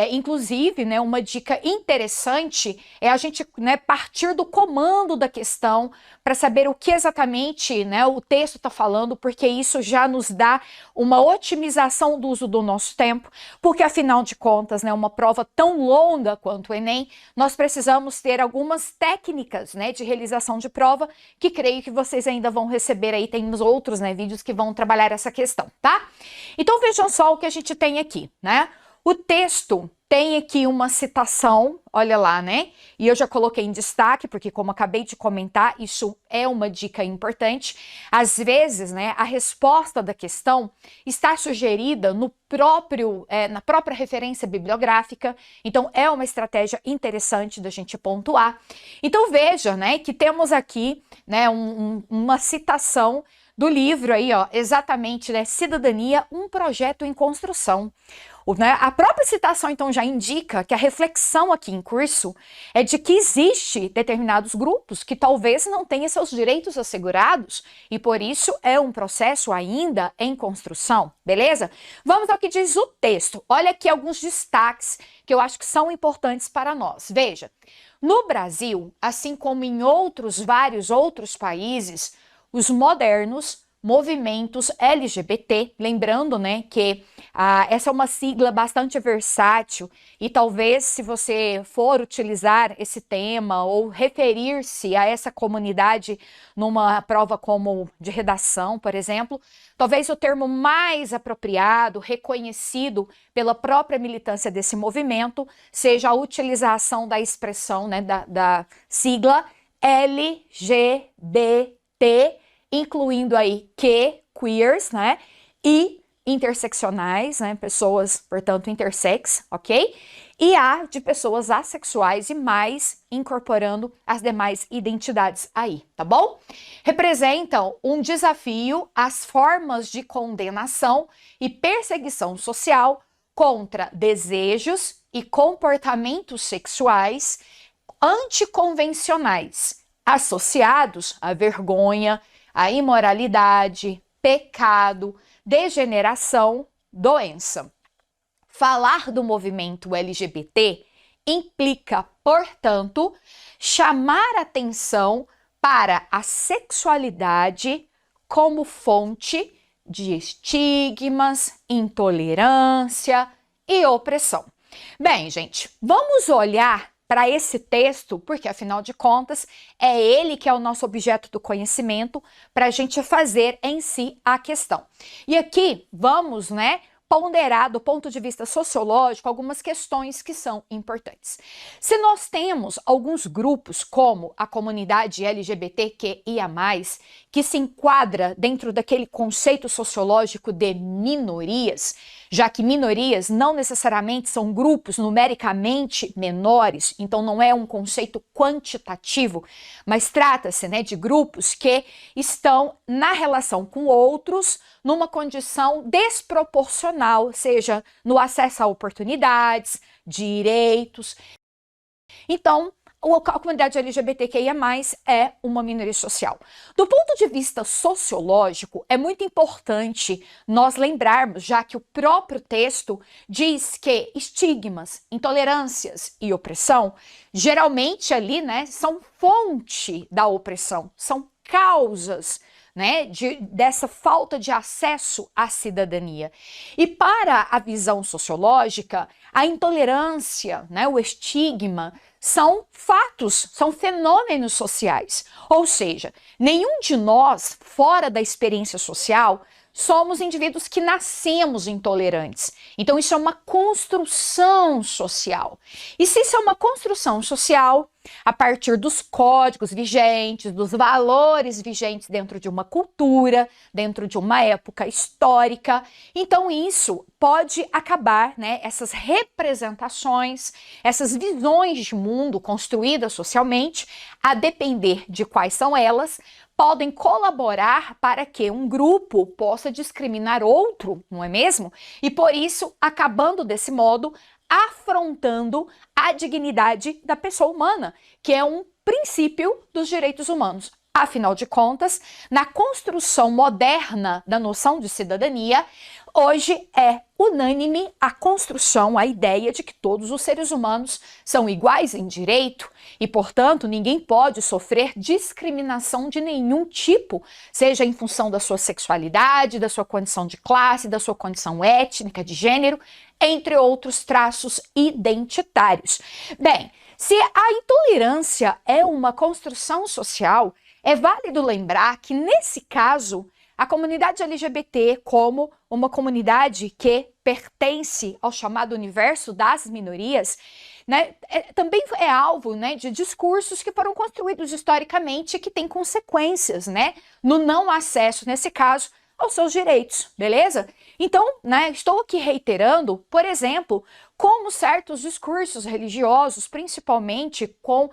Inclusive, né, uma dica interessante é a gente, né, partir do comando da questão para saber o que exatamente, né, o texto está falando, porque isso já nos dá uma otimização do uso do nosso tempo, porque afinal de contas, né, uma prova tão longa quanto o Enem, nós precisamos ter algumas técnicas, né, de realização de prova, que creio que vocês ainda vão receber aí, tem outros, né, vídeos que vão trabalhar essa questão, tá? Então vejam só o que a gente tem aqui, né? O texto tem aqui uma citação, olha lá, né? E eu já coloquei em destaque, porque como acabei de comentar, isso é uma dica importante. Às vezes, né, a resposta da questão está sugerida no próprio, na própria referência bibliográfica, então é uma estratégia interessante da gente pontuar. Então veja, né, que temos aqui, né, uma citação do livro aí, ó, exatamente, né, Cidadania, um projeto em construção. A própria citação, então, já indica que a reflexão aqui em curso é de que existe determinados grupos que talvez não tenham seus direitos assegurados e, por isso, é um processo ainda em construção, beleza? Vamos ao que diz o texto. Olha aqui alguns destaques que eu acho que são importantes para nós. Veja, no Brasil, assim como em vários outros países, os modernos movimentos LGBT, lembrando, né, que essa é uma sigla bastante versátil e talvez se você for utilizar esse tema ou referir-se a essa comunidade numa prova como de redação, por exemplo, talvez o termo mais apropriado, reconhecido pela própria militância desse movimento, seja a utilização da expressão, né, da sigla LGBT, incluindo aí queers, né, e interseccionais, né, pessoas, portanto, intersex, ok? E A de pessoas assexuais e mais incorporando as demais identidades aí, tá bom? Representam um desafio às formas de condenação e perseguição social contra desejos e comportamentos sexuais anticonvencionais, associados à vergonha, a imoralidade, pecado, degeneração, doença. Falar do movimento LGBT implica, portanto, chamar atenção para a sexualidade como fonte de estigmas, intolerância e opressão. Bem, gente, vamos olhar para esse texto, porque afinal de contas é ele que é o nosso objeto do conhecimento para a gente fazer em si a questão. E aqui vamos, né, ponderar do ponto de vista sociológico algumas questões que são importantes. Se nós temos alguns grupos como a comunidade LGBTQIA+, que se enquadra dentro daquele conceito sociológico de minorias, já que minorias não necessariamente são grupos numericamente menores, então não é um conceito quantitativo, mas trata-se, né, de grupos que estão na relação com outros numa condição desproporcional, seja no acesso a oportunidades, direitos. Então, a comunidade LGBTQIA+, é uma minoria social. Do ponto de vista sociológico, é muito importante nós lembrarmos, já que o próprio texto diz que estigmas, intolerâncias e opressão, geralmente ali, né, são fonte da opressão, são causas, né, dessa falta de acesso à cidadania. E para a visão sociológica, a intolerância, né, o estigma, são fatos, são fenômenos sociais. Ou seja, nenhum de nós, fora da experiência social, somos indivíduos que nascemos intolerantes. Então, isso é uma construção social. E se isso é uma construção social, a partir dos códigos vigentes, dos valores vigentes dentro de uma cultura, dentro de uma época histórica, então isso pode acabar, né, essas representações, essas visões de mundo construídas socialmente, a depender de quais são elas, podem colaborar para que um grupo possa discriminar outro, não é mesmo? E por isso, acabando desse modo, afrontando a dignidade da pessoa humana, que é um princípio dos direitos humanos. Afinal de contas, na construção moderna da noção de cidadania, hoje é unânime a construção, a ideia de que todos os seres humanos são iguais em direito e, portanto, ninguém pode sofrer discriminação de nenhum tipo, seja em função da sua sexualidade, da sua condição de classe, da sua condição étnica, de gênero, entre outros traços identitários. Bem, se a intolerância é uma construção social, é válido lembrar que, nesse caso, a comunidade LGBT, como uma comunidade que pertence ao chamado universo das minorias, né, também é alvo, né, de discursos que foram construídos historicamente e que têm consequências, né, no não acesso, nesse caso, aos seus direitos, beleza? Então, né, estou aqui reiterando, por exemplo, como certos discursos religiosos, principalmente com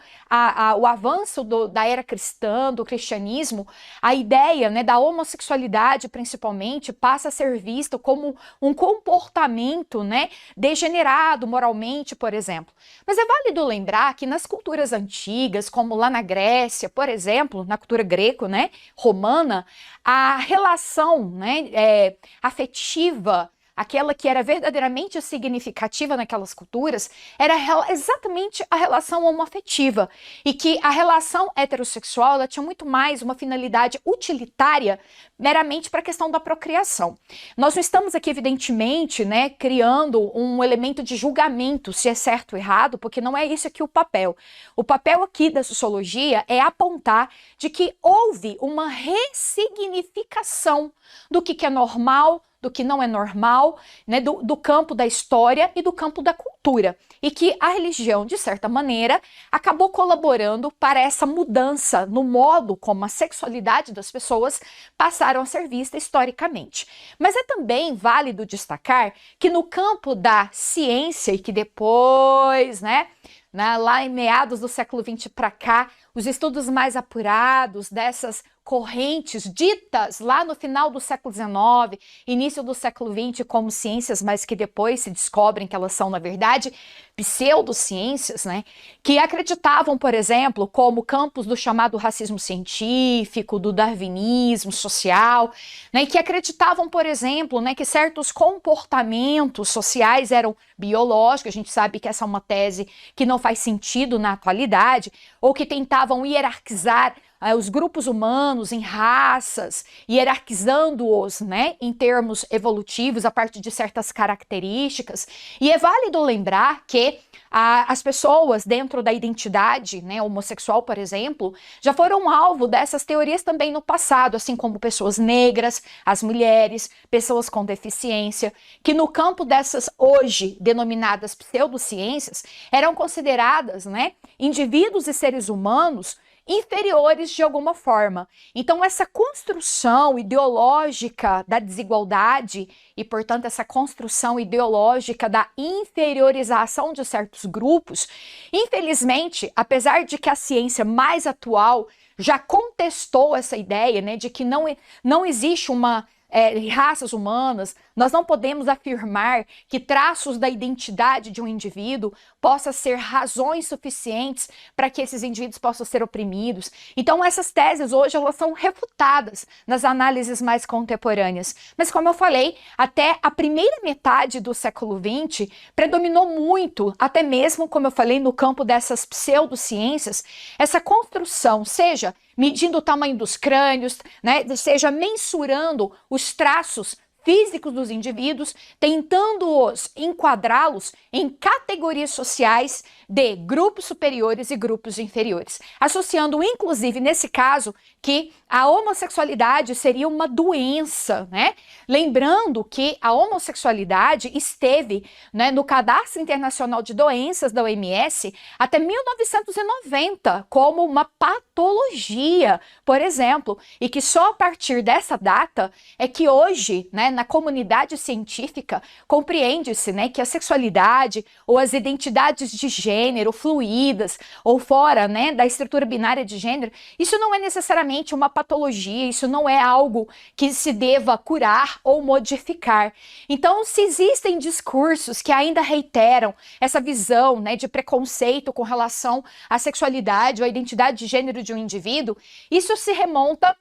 o avanço da era cristã, do cristianismo, a ideia, né, da homossexualidade, principalmente, passa a ser vista como um comportamento, né, degenerado moralmente, por exemplo. Mas é válido lembrar que nas culturas antigas, como lá na Grécia, por exemplo, na cultura greco, né, romana, a relação, né, afetiva, aquela que era verdadeiramente significativa naquelas culturas, era exatamente a relação homoafetiva. E que a relação heterossexual ela tinha muito mais uma finalidade utilitária, meramente para a questão da procriação. Nós não estamos aqui, evidentemente, né, criando um elemento de julgamento se é certo ou errado, porque não é isso aqui o papel. O papel aqui da sociologia é apontar de que houve uma ressignificação do que é normal, do que não é normal, né, do campo da história e do campo da cultura. E que a religião, de certa maneira, acabou colaborando para essa mudança no modo como a sexualidade das pessoas passaram a ser vista historicamente. Mas é também válido destacar que no campo da ciência, e que depois, né, lá em meados do século XX para cá, os estudos mais apurados dessas correntes ditas lá no final do século XIX, início do século XX como ciências, mas que depois se descobrem que elas são, na verdade, pseudociências, né? Que acreditavam, por exemplo, como campos do chamado racismo científico, do darwinismo social, né? E que acreditavam, por exemplo, né, que certos comportamentos sociais eram biológicos. A gente sabe que essa é uma tese que não faz sentido na atualidade, ou que tentavam hierarquizar os grupos humanos em raças, hierarquizando-os, né, em termos evolutivos, a partir de certas características. E é válido lembrar que as pessoas dentro da identidade, né, homossexual, por exemplo, já foram alvo dessas teorias também no passado, assim como pessoas negras, as mulheres, pessoas com deficiência, que no campo dessas hoje denominadas pseudociências eram consideradas, né, indivíduos e seres humanos inferiores de alguma forma. Então essa construção ideológica da desigualdade e, portanto, essa construção ideológica da inferiorização de certos grupos, infelizmente, apesar de que a ciência mais atual já contestou essa ideia, né, de que não existe uma raças humanas, nós não podemos afirmar que traços da identidade de um indivíduo possam ser razões suficientes para que esses indivíduos possam ser oprimidos. Então essas teses hoje elas são refutadas nas análises mais contemporâneas. Mas como eu falei, até a primeira metade do século XX predominou muito, até mesmo, como eu falei, no campo dessas pseudociências, essa construção, seja medindo o tamanho dos crânios, né, seja mensurando os traços físicos dos indivíduos, tentando-os enquadrá-los em categorias sociais de grupos superiores e grupos inferiores, associando inclusive nesse caso que a homossexualidade seria uma doença, né? Lembrando que a homossexualidade esteve, né, no Cadastro Internacional de Doenças da OMS até 1990 como uma patologia, por exemplo, e que só a partir dessa data é que hoje, né, na comunidade científica compreende-se, né, que a sexualidade ou as identidades de gênero fluídas ou fora, né, da estrutura binária de gênero, isso não é necessariamente uma patologia, isso não é algo que se deva curar ou modificar. Então, se existem discursos que ainda reiteram essa visão, né, de preconceito com relação à sexualidade ou à identidade de gênero de um indivíduo, isso se remonta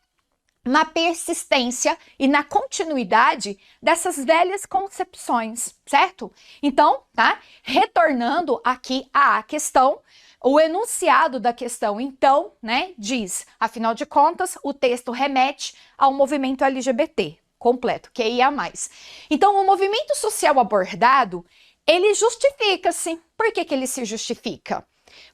na persistência e na continuidade dessas velhas concepções, certo? Então, tá? Retornando aqui à questão, o enunciado da questão, então, né, diz, afinal de contas, o texto remete ao movimento LGBT completo, QIA+. Então, o movimento social abordado, ele justifica-se. Por que ele se justifica?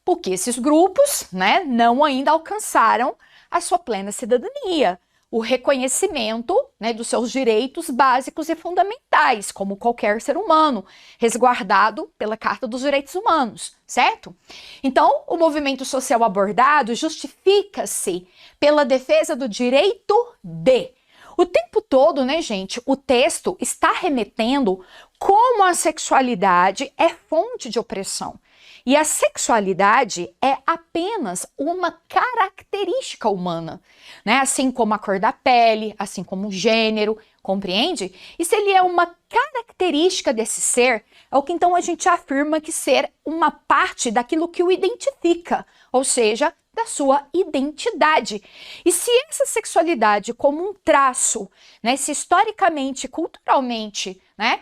Porque esses grupos, né, não ainda alcançaram a sua plena cidadania, o reconhecimento, né, dos seus direitos básicos e fundamentais, como qualquer ser humano, resguardado pela Carta dos Direitos Humanos, certo? Então, o movimento social abordado justifica-se pela defesa do direito de. O tempo todo, né, gente, o texto está remetendo como a sexualidade é fonte de opressão. E a sexualidade é apenas uma característica humana, né? Assim como a cor da pele, assim como o gênero, compreende? E se ele é uma característica desse ser, é o que então a gente afirma que ser uma parte daquilo que o identifica, ou seja, da sua identidade. E se essa sexualidade como um traço, né, se historicamente, culturalmente, né,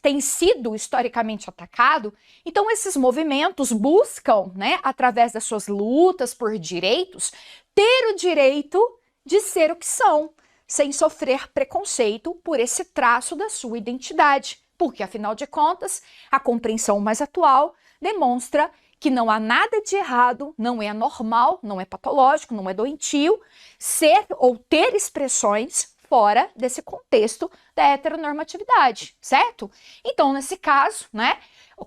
tem sido historicamente atacado, então esses movimentos buscam, né, através das suas lutas por direitos, ter o direito de ser o que são, sem sofrer preconceito por esse traço da sua identidade. Porque, afinal de contas, a compreensão mais atual demonstra que não há nada de errado, não é anormal, não é patológico, não é doentio ser ou ter expressões fora desse contexto da heteronormatividade, certo? Então, nesse caso, né,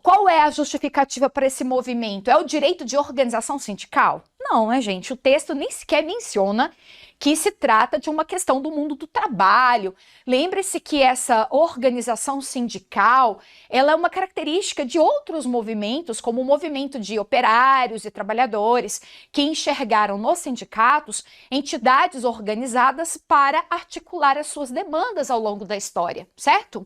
qual é a justificativa para esse movimento? É o direito de organização sindical? Não, né, gente? O texto nem sequer menciona que se trata de uma questão do mundo do trabalho. Lembre-se que essa organização sindical, ela é uma característica de outros movimentos, como o movimento de operários e trabalhadores, que enxergaram nos sindicatos entidades organizadas para articular as suas demandas ao longo da história, certo?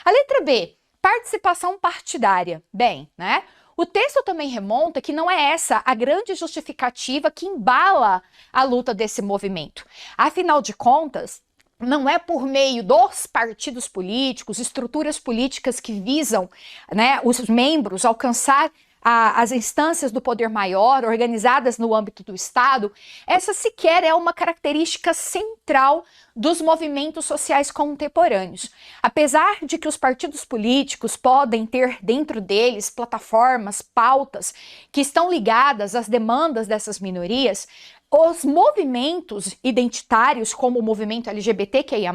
A letra B, participação partidária. Bem, né? O texto também remonta que não é essa a grande justificativa que embala a luta desse movimento. Afinal de contas, não é por meio dos partidos políticos, estruturas políticas que visam, né, os membros alcançar as instâncias do poder maior, organizadas no âmbito do Estado, essa sequer é uma característica central dos movimentos sociais contemporâneos. Apesar de que os partidos políticos podem ter dentro deles plataformas, pautas que estão ligadas às demandas dessas minorias, os movimentos identitários, como o movimento LGBTQIA+,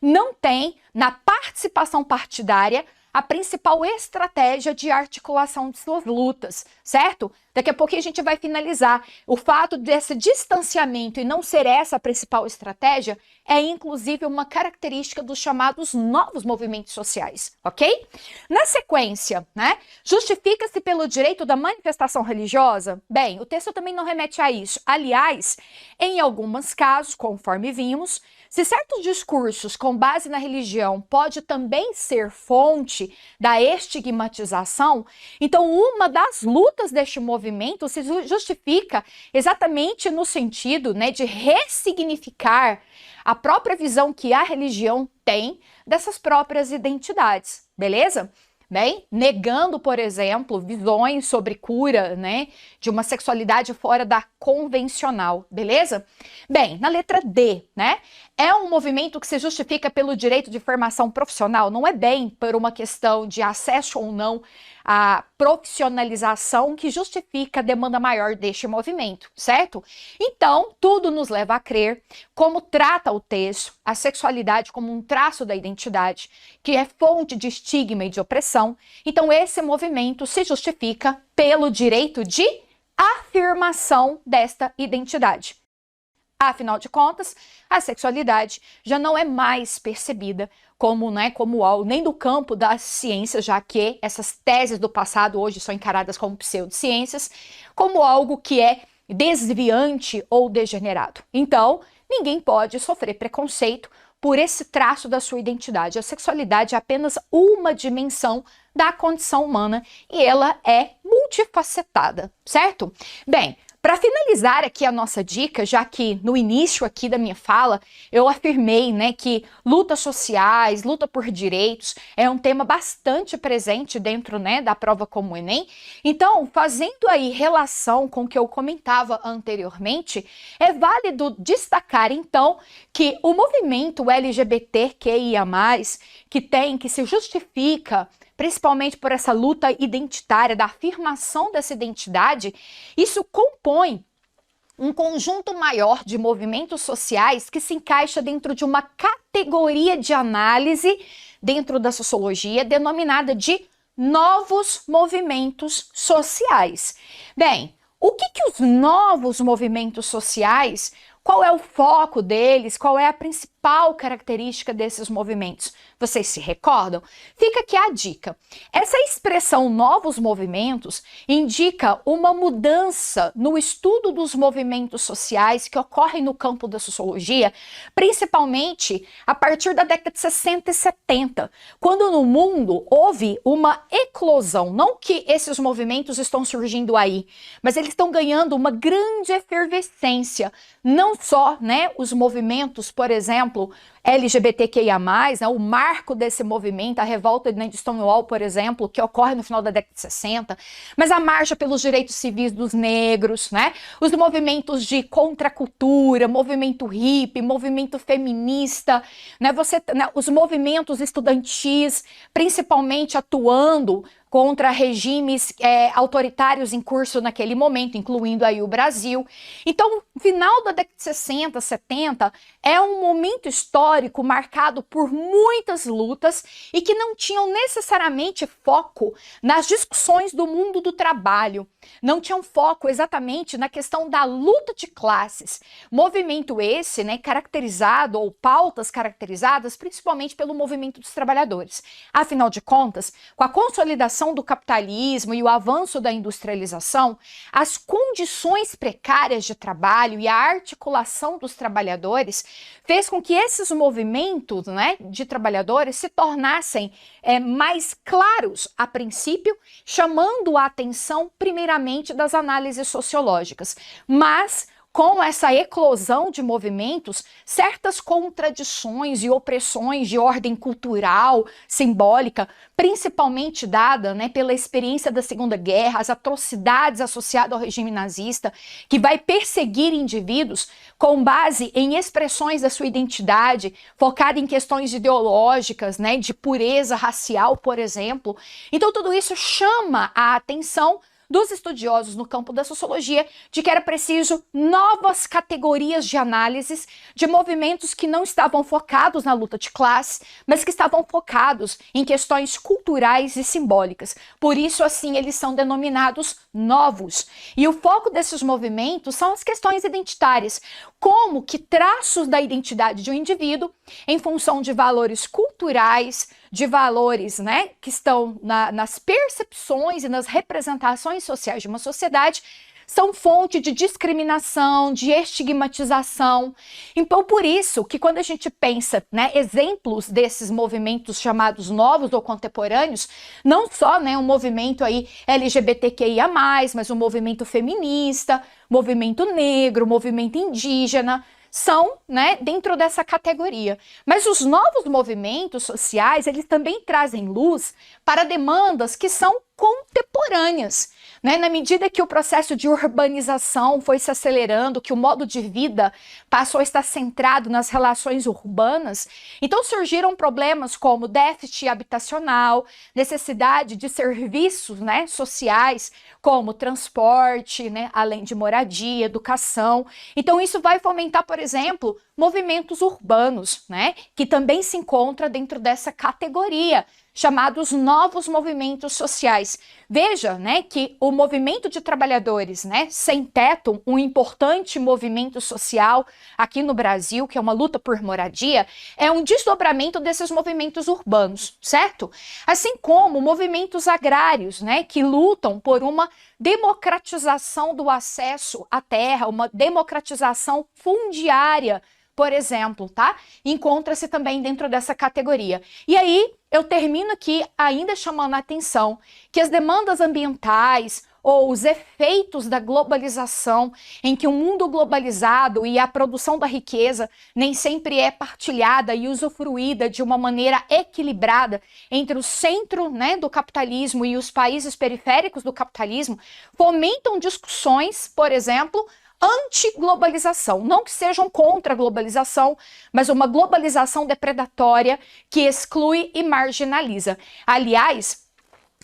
não têm, na participação partidária, a principal estratégia de articulação de suas lutas, certo? Daqui a pouquinho a gente vai finalizar. O fato desse distanciamento e não ser essa a principal estratégia é inclusive uma característica dos chamados novos movimentos sociais, ok? Na sequência, né, justifica-se pelo direito da manifestação religiosa? Bem, o texto também não remete a isso. Aliás, em alguns casos, conforme vimos, se certos discursos com base na religião pode também ser fonte da estigmatização, então uma das lutas deste movimento se justifica exatamente no sentido, né, de ressignificar a própria visão que a religião tem dessas próprias identidades, beleza? Bem, negando, por exemplo, visões sobre cura, né, de uma sexualidade fora da convencional, beleza? Bem, na letra D, né, é um movimento que se justifica pelo direito de formação profissional, não é bem por uma questão de acesso ou não à profissionalização que justifica a demanda maior deste movimento, certo? Então, tudo nos leva a crer, como trata o texto, a sexualidade como um traço da identidade, que é fonte de estigma e de opressão. Então, esse movimento se justifica pelo direito de afirmação desta identidade. Afinal de contas, a sexualidade já não é mais percebida como, né, como algo nem do campo das ciências, já que essas teses do passado hoje são encaradas como pseudociências, como algo que é desviante ou degenerado. Então, ninguém pode sofrer preconceito por esse traço da sua identidade. A sexualidade é apenas uma dimensão da condição humana e ela é multifacetada, certo? Bem, para finalizar aqui a nossa dica, já que no início aqui da minha fala eu afirmei, né, que lutas sociais, luta por direitos é um tema bastante presente dentro, né, da prova como o Enem. Então, fazendo aí relação com o que eu comentava anteriormente, é válido destacar então que o movimento LGBTQIA+, que se justifica principalmente por essa luta identitária, da afirmação dessa identidade, isso compõe um conjunto maior de movimentos sociais que se encaixa dentro de uma categoria de análise dentro da sociologia denominada de novos movimentos sociais. Bem, o que os novos movimentos sociais Qual é o foco deles? Qual é a principal característica desses movimentos? Vocês se recordam? Fica aqui a dica. Essa expressão novos movimentos indica uma mudança no estudo dos movimentos sociais que ocorrem no campo da sociologia, principalmente a partir da década de 60 e 70, quando no mundo houve uma eclosão. Não que esses movimentos estão surgindo aí, mas eles estão ganhando uma grande efervescência. Não só, né, os movimentos, por exemplo, LGBTQIA+, né, o marco desse movimento, a revolta de Stonewall, por exemplo, que ocorre no final da década de 60, mas a marcha pelos direitos civis dos negros, né, os movimentos de contracultura, movimento hippie, movimento feminista, né, os movimentos estudantis, principalmente atuando contra regimes autoritários em curso naquele momento, incluindo aí o Brasil. Então, o final da década de 60, 70 é um momento histórico marcado por muitas lutas e que não tinham necessariamente foco nas discussões do mundo do trabalho, não tinham foco exatamente na questão da luta de classes. Movimento esse, né, caracterizado, ou pautas caracterizadas principalmente pelo movimento dos trabalhadores. Afinal de contas, com a consolidação do capitalismo e o avanço da industrialização, as condições precárias de trabalho e a articulação dos trabalhadores fez com que esses movimentos, né, de trabalhadores se tornassem mais claros a princípio, chamando a atenção primeiramente das análises sociológicas, mas com essa eclosão de movimentos, certas contradições e opressões de ordem cultural, simbólica, principalmente dada, né, pela experiência da Segunda Guerra, as atrocidades associadas ao regime nazista, que vai perseguir indivíduos com base em expressões da sua identidade, focada em questões ideológicas, né, de pureza racial, por exemplo. Então tudo isso chama a atenção dos estudiosos no campo da sociologia de que era preciso novas categorias de análises de movimentos que não estavam focados na luta de classe, mas que estavam focados em questões culturais e simbólicas. Por isso, assim, eles são denominados novos. E o foco desses movimentos são as questões identitárias, como que traços da identidade de um indivíduo, em função de valores culturais, de valores, né, que estão nas percepções e nas representações sociais de uma sociedade, são fonte de discriminação, de estigmatização. Então, por isso que quando a gente pensa, né, exemplos desses movimentos chamados novos ou contemporâneos, não só, né, um movimento aí LGBTQIA+, mas um movimento feminista, movimento negro, movimento indígena, são, né, dentro dessa categoria. Mas os novos movimentos sociais, eles também trazem luz para demandas que são contemporâneas, né? Na medida que o processo de urbanização foi se acelerando, que o modo de vida passou a estar centrado nas relações urbanas, então surgiram problemas como déficit habitacional, necessidade de serviços, né, sociais, como transporte, né, além de moradia, educação. Então isso vai fomentar, por exemplo, movimentos urbanos, né, que também se encontra dentro dessa categoria, chamados novos movimentos sociais. Veja, né, que o movimento de trabalhadores, né, sem teto, um importante movimento social aqui no Brasil, que é uma luta por moradia, é um desdobramento desses movimentos urbanos, certo? Assim como movimentos agrários, né, que lutam por uma democratização do acesso à terra, uma democratização fundiária, por exemplo, tá? Encontra-se também dentro dessa categoria. E aí, eu termino aqui ainda chamando a atenção que as demandas ambientais ou os efeitos da globalização, em que o mundo globalizado e a produção da riqueza nem sempre é partilhada e usufruída de uma maneira equilibrada entre o centro, né, do capitalismo e os países periféricos do capitalismo, fomentam discussões, por exemplo, anti-globalização, não que sejam contra a globalização, mas uma globalização depredatória que exclui e marginaliza. Aliás,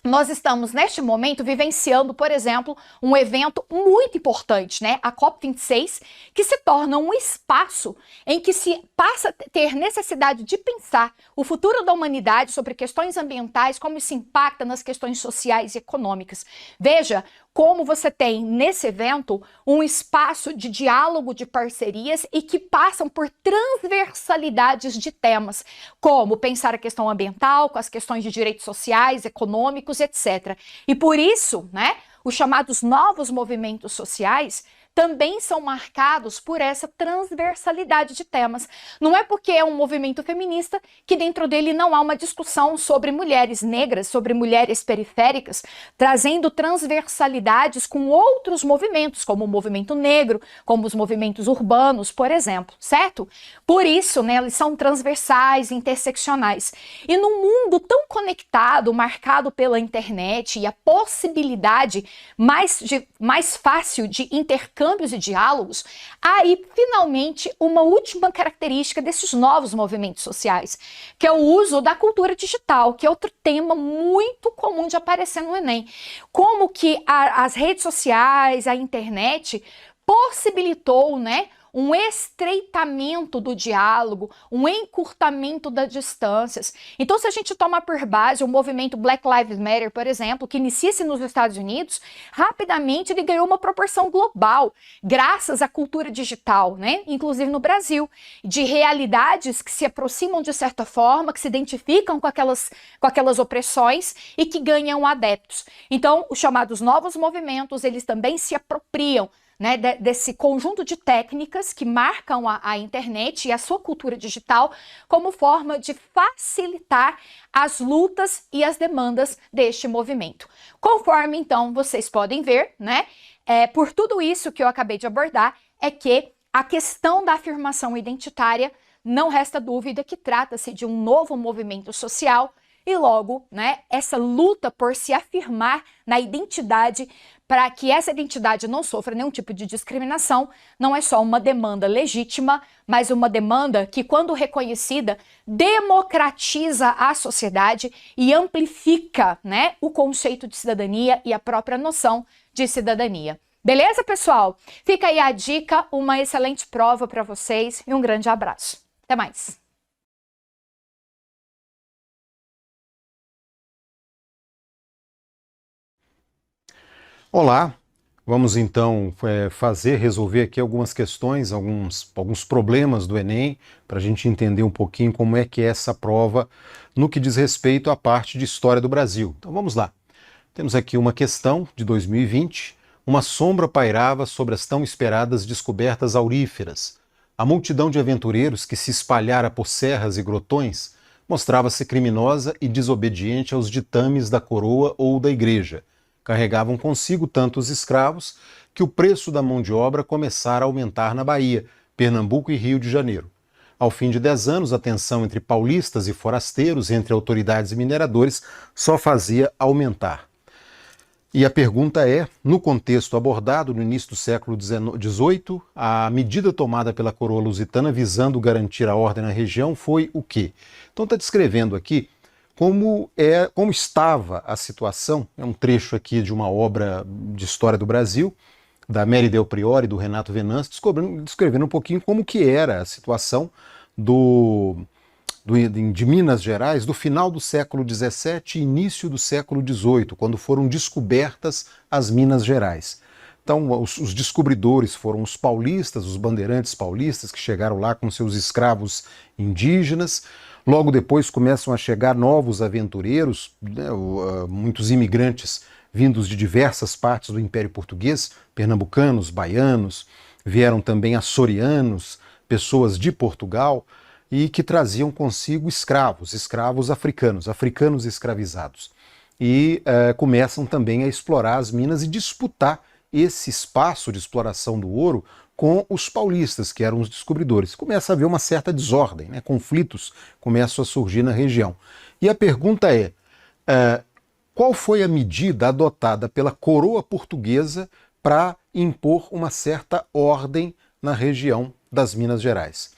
nós estamos, neste momento, vivenciando, por exemplo, um evento muito importante, né? A COP26, que se torna um espaço em que se passa a ter necessidade de pensar o futuro da humanidade sobre questões ambientais, como isso impacta nas questões sociais e econômicas. Veja como você tem nesse evento um espaço de diálogo, de parcerias e que passam por transversalidades de temas, como pensar a questão ambiental, com as questões de direitos sociais, econômicos, etc. E por isso, né, os chamados novos movimentos sociais também são marcados por essa transversalidade de temas. Não é porque é um movimento feminista que dentro dele não há uma discussão sobre mulheres negras, sobre mulheres periféricas, trazendo transversalidades com outros movimentos, como o movimento negro, como os movimentos urbanos, por exemplo, certo? Por isso, né, eles são transversais, interseccionais. E num mundo tão conectado, marcado pela internet e a possibilidade mais fácil de intercâmbios e diálogos, há aí finalmente uma última característica desses novos movimentos sociais, que é o uso da cultura digital, que é outro tema muito comum de aparecer no Enem. Como que as redes sociais, a internet possibilitou, né, um estreitamento do diálogo, um encurtamento das distâncias. Então, se a gente toma por base o movimento Black Lives Matter, por exemplo, que inicia-se nos Estados Unidos, rapidamente ele ganhou uma proporção global, graças à cultura digital, né? Inclusive no Brasil, de realidades que se aproximam de certa forma, que se identificam com aquelas opressões e que ganham adeptos. Então, os chamados novos movimentos, eles também se apropriam, né, desse conjunto de técnicas que marcam a internet e a sua cultura digital como forma de facilitar as lutas e as demandas deste movimento. Conforme, então, vocês podem ver, né, por tudo isso que eu acabei de abordar, é que a questão da afirmação identitária não resta dúvida que trata-se de um novo movimento social e logo, né, essa luta por se afirmar na identidade para que essa identidade não sofra nenhum tipo de discriminação, não é só uma demanda legítima, mas uma demanda que, quando reconhecida, democratiza a sociedade e amplifica, né, o conceito de cidadania e a própria noção de cidadania. Beleza, pessoal? Fica aí a dica, uma excelente prova para vocês e um grande abraço. Até mais! Olá, vamos então resolver aqui algumas questões, alguns problemas do Enem, para a gente entender um pouquinho como é que é essa prova no que diz respeito à parte de História do Brasil. Então vamos lá. Temos aqui uma questão de 2020. Uma sombra pairava sobre as tão esperadas descobertas auríferas. A multidão de aventureiros que se espalhara por serras e grotões mostrava-se criminosa e desobediente aos ditames da coroa ou da igreja. Carregavam consigo tantos escravos que o preço da mão de obra começara a aumentar na Bahia, Pernambuco e Rio de Janeiro. Ao fim de 10 anos, a tensão entre paulistas e forasteiros, entre autoridades e mineradores, só fazia aumentar. E a pergunta é, no contexto abordado no início do século XVIII, a medida tomada pela coroa lusitana visando garantir a ordem na região foi o quê? Então está descrevendo aqui como estava a situação, é um trecho aqui de uma obra de história do Brasil, da Mary Del Priore, do Renato Venâncio, descrevendo um pouquinho como que era a situação de Minas Gerais do final do século XVII e início do século XVIII, quando foram descobertas as Minas Gerais. Então, os descobridores foram os paulistas, os bandeirantes paulistas, que chegaram lá com seus escravos indígenas. Logo depois começam a chegar novos aventureiros, né, muitos imigrantes vindos de diversas partes do Império Português, pernambucanos, baianos, vieram também açorianos, pessoas de Portugal, e que traziam consigo escravos africanos escravizados. E começam também a explorar as minas e disputar esse espaço de exploração do ouro com os paulistas, que eram os descobridores. Começa a haver uma certa desordem, né? Conflitos começam a surgir na região. E a pergunta é, qual foi a medida adotada pela coroa portuguesa para impor uma certa ordem na região das Minas Gerais?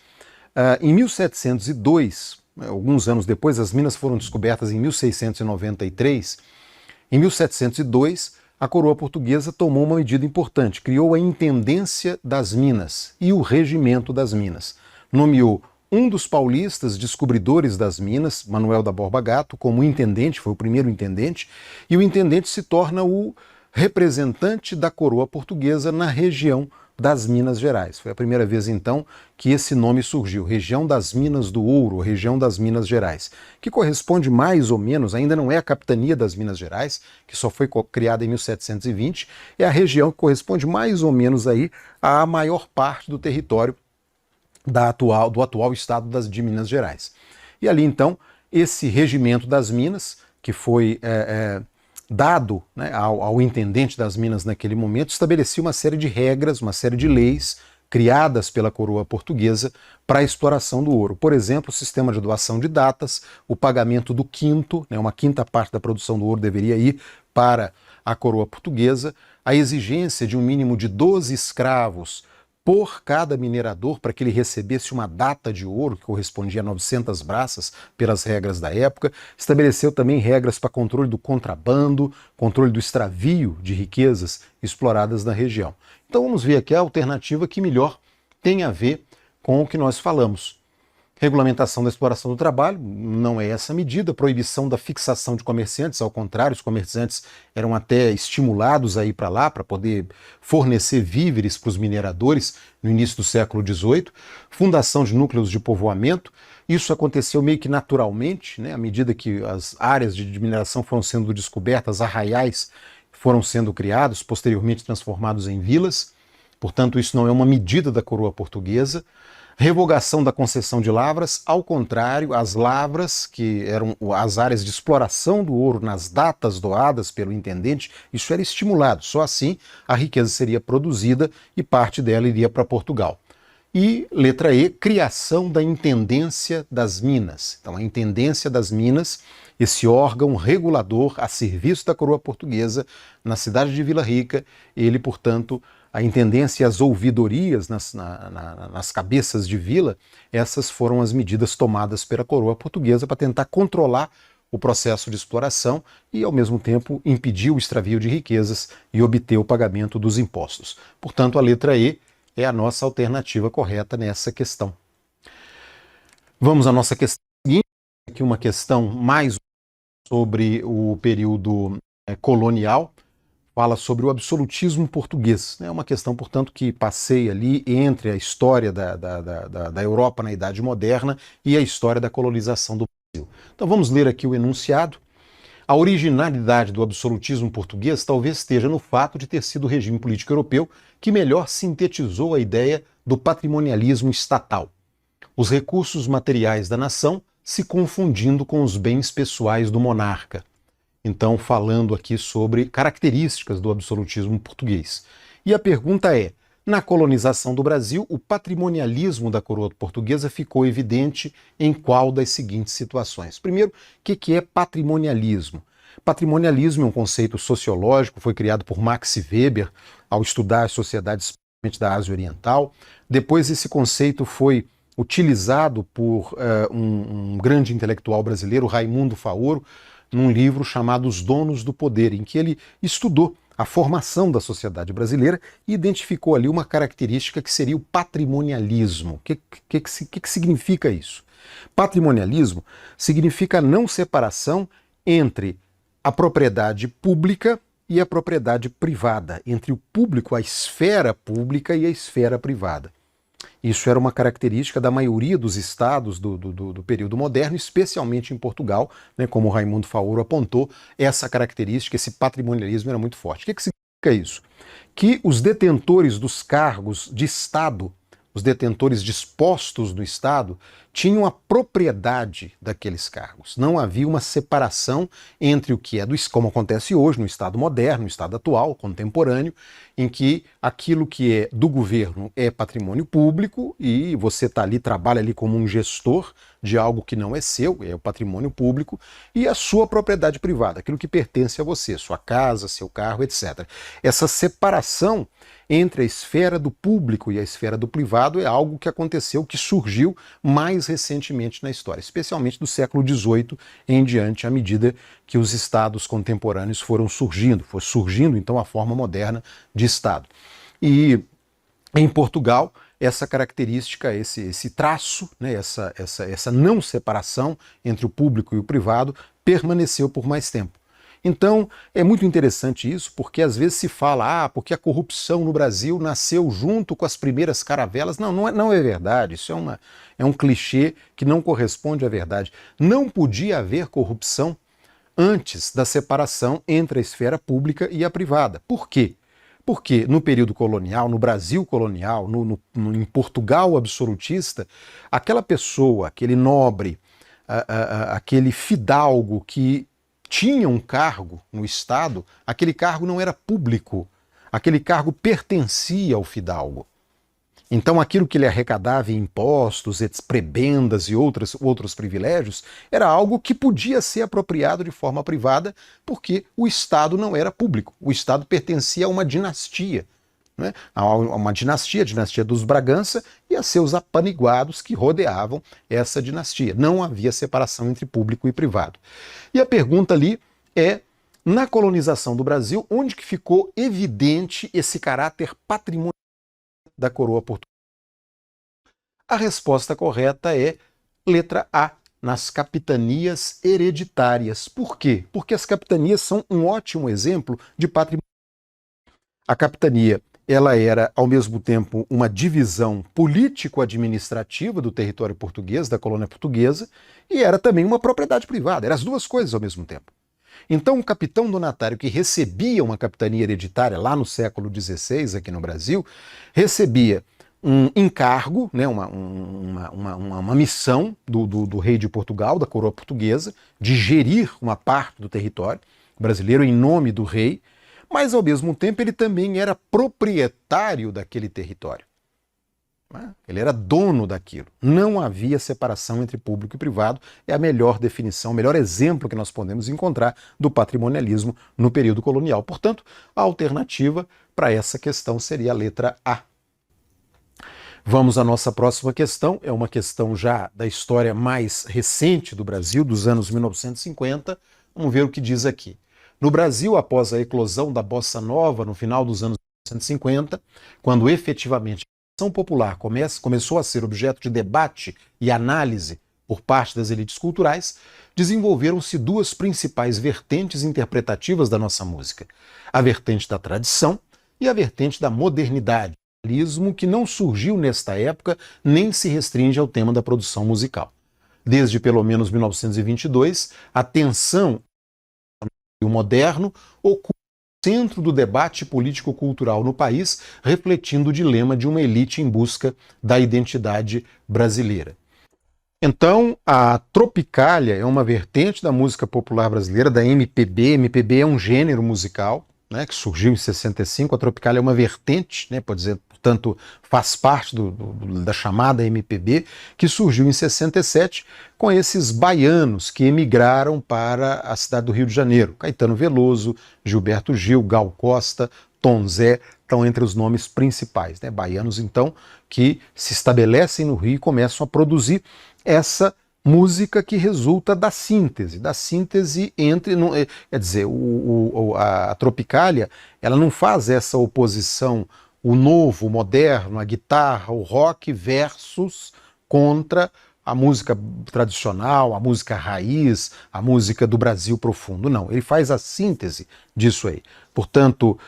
Em 1702, alguns anos depois, as minas foram descobertas em 1693, em 1702, a coroa portuguesa tomou uma medida importante, criou a Intendência das Minas e o Regimento das Minas. Nomeou um dos paulistas descobridores das minas, Manuel da Borba Gato, como intendente, foi o primeiro intendente, e o intendente se torna o representante da coroa portuguesa na região das Minas Gerais. Foi a primeira vez, então, que esse nome surgiu, região das Minas do Ouro, região das Minas Gerais, que corresponde mais ou menos, ainda não é a capitania das Minas Gerais, que só foi criada em 1720, é a região que corresponde mais ou menos aí à maior parte do território do atual estado de Minas Gerais. E ali, então, esse regimento das Minas, que foi dado, né, ao intendente das Minas naquele momento, estabelecia uma série de regras, uma série de leis criadas pela coroa portuguesa para a exploração do ouro. Por exemplo, o sistema de doação de datas, o pagamento do quinto, né, uma quinta parte da produção do ouro deveria ir para a coroa portuguesa, a exigência de um mínimo de 12 escravos por cada minerador para que ele recebesse uma data de ouro que correspondia a 900 braças pelas regras da época. Estabeleceu também regras para controle do contrabando, controle do extravio de riquezas exploradas na região. Então vamos ver aqui a alternativa que melhor tem a ver com o que nós falamos. Regulamentação da exploração do trabalho, não é essa a medida. Proibição da fixação de comerciantes, ao contrário, os comerciantes eram até estimulados a ir para lá para poder fornecer víveres para os mineradores no início do século XVIII. Fundação de núcleos de povoamento, isso aconteceu meio que naturalmente, né, à medida que as áreas de mineração foram sendo descobertas, arraiais foram sendo criados, posteriormente transformados em vilas. Portanto, isso não é uma medida da coroa portuguesa. Revogação da concessão de lavras, ao contrário, as lavras, que eram as áreas de exploração do ouro nas datas doadas pelo intendente, isso era estimulado, só assim a riqueza seria produzida e parte dela iria para Portugal. E, letra E, criação da Intendência das Minas. Então, a Intendência das Minas, esse órgão regulador a serviço da coroa portuguesa na cidade de Vila Rica, ele, portanto, a intendência e as ouvidorias nas cabeças de vila, essas foram as medidas tomadas pela coroa portuguesa para tentar controlar o processo de exploração e, ao mesmo tempo, impedir o extravio de riquezas e obter o pagamento dos impostos. Portanto, a letra E é a nossa alternativa correta nessa questão. Vamos à nossa questão seguinte, aqui uma questão mais sobre o período colonial. Fala sobre o absolutismo português. É uma questão, portanto, que passeia ali entre a história da Europa na Idade Moderna e a história da colonização do Brasil. Então vamos ler aqui o enunciado. A originalidade do absolutismo português talvez esteja no fato de ter sido o regime político europeu que melhor sintetizou a ideia do patrimonialismo estatal. Os recursos materiais da nação se confundindo com os bens pessoais do monarca. Então, falando aqui sobre características do absolutismo português. E a pergunta é, na colonização do Brasil, o patrimonialismo da coroa portuguesa ficou evidente em qual das seguintes situações? Primeiro, o que é patrimonialismo? Patrimonialismo é um conceito sociológico, foi criado por Max Weber ao estudar as sociedades da Ásia Oriental. Depois esse conceito foi utilizado por um grande intelectual brasileiro, Raimundo Faoro, num livro chamado Os Donos do Poder, em que ele estudou a formação da sociedade brasileira e identificou ali uma característica que seria o patrimonialismo. O que significa isso? Patrimonialismo significa a não separação entre a propriedade pública e a propriedade privada, entre o público, a esfera pública e a esfera privada. Isso era uma característica da maioria dos estados do período moderno, especialmente em Portugal, né, como o Raimundo Faoro apontou, essa característica, esse patrimonialismo era muito forte. O que significa isso? Que os detentores dos cargos de Estado, os detentores de postos do Estado, tinham a propriedade daqueles cargos. Não havia uma separação entre o que é como acontece hoje no Estado moderno, no Estado atual, contemporâneo, em que aquilo que é do governo é patrimônio público e você está ali, trabalha ali como um gestor de algo que não é seu, é o patrimônio público, e a sua propriedade privada, aquilo que pertence a você, sua casa, seu carro, etc. Essa separação entre a esfera do público e a esfera do privado é algo que aconteceu, que surgiu mais recentemente na história, especialmente do século XVIII em diante, à medida que os estados contemporâneos foram surgindo. Foi surgindo, então, a forma moderna de Estado. E em Portugal, essa característica, esse traço, né, essa não separação entre o público e o privado permaneceu por mais tempo. Então, é muito interessante isso, porque às vezes se fala, porque a corrupção no Brasil nasceu junto com as primeiras caravelas. Não, não é verdade. Isso é um clichê que não corresponde à verdade. Não podia haver corrupção antes da separação entre a esfera pública e a privada. Por quê? Porque no período colonial, no Brasil colonial, em Portugal absolutista, aquela pessoa, aquele nobre, aquele fidalgo que tinha um cargo no Estado, aquele cargo não era público, aquele cargo pertencia ao fidalgo. Então aquilo que ele arrecadava em impostos, prebendas e outros privilégios, era algo que podia ser apropriado de forma privada, porque o Estado não era público, o Estado pertencia a uma dinastia, né? A uma dinastia, a dinastia dos Bragança, e a seus apaniguados que rodeavam essa dinastia. Não havia separação entre público e privado. E a pergunta ali é, na colonização do Brasil, onde que ficou evidente esse caráter patrimonial da coroa portuguesa? A resposta correta é letra A, nas capitanias hereditárias. Por quê? Porque as capitanias são um ótimo exemplo de patrimônio. A capitania, ela era, ao mesmo tempo, uma divisão político-administrativa do território português, da colônia portuguesa, e era também uma propriedade privada. Eram as duas coisas ao mesmo tempo. Então, o capitão donatário que recebia uma capitania hereditária lá no século XVI, aqui no Brasil, recebia um encargo, né, uma missão do rei de Portugal, da coroa portuguesa, de gerir uma parte do território brasileiro em nome do rei, mas ao mesmo tempo ele também era proprietário daquele território. Ele era dono daquilo. Não havia separação entre público e privado. É a melhor definição, o melhor exemplo que nós podemos encontrar do patrimonialismo no período colonial. Portanto, a alternativa para essa questão seria a letra A. Vamos à nossa próxima questão. É uma questão já da história mais recente do Brasil, dos anos 1950. Vamos ver o que diz aqui. No Brasil, após a eclosão da Bossa Nova, no final dos anos 1950, quando efetivamente a ação popular começou a ser objeto de debate e análise por parte das elites culturais, desenvolveram-se duas principais vertentes interpretativas da nossa música: a vertente da tradição e a vertente da modernidade, que não surgiu nesta época nem se restringe ao tema da produção musical. Desde pelo menos 1922, a tensão e o moderno ocupa o centro do debate político-cultural no país, refletindo o dilema de uma elite em busca da identidade brasileira. Então, a tropicália é uma vertente da música popular brasileira, da MPB. MPB é um gênero musical, né, que surgiu em 65. A tropicália é uma vertente, né, pode dizer, portanto, faz parte da chamada MPB, que surgiu em 67 com esses baianos que emigraram para a cidade do Rio de Janeiro. Caetano Veloso, Gilberto Gil, Gal Costa, Tom Zé estão entre os nomes principais, né? Baianos, então, que se estabelecem no Rio e começam a produzir essa música que resulta da síntese entre, quer dizer, a tropicália, ela não faz essa oposição, o novo, o moderno, a guitarra, o rock versus contra a música tradicional, a música raiz, a música do Brasil profundo. Não, ele faz a síntese disso aí. Portanto,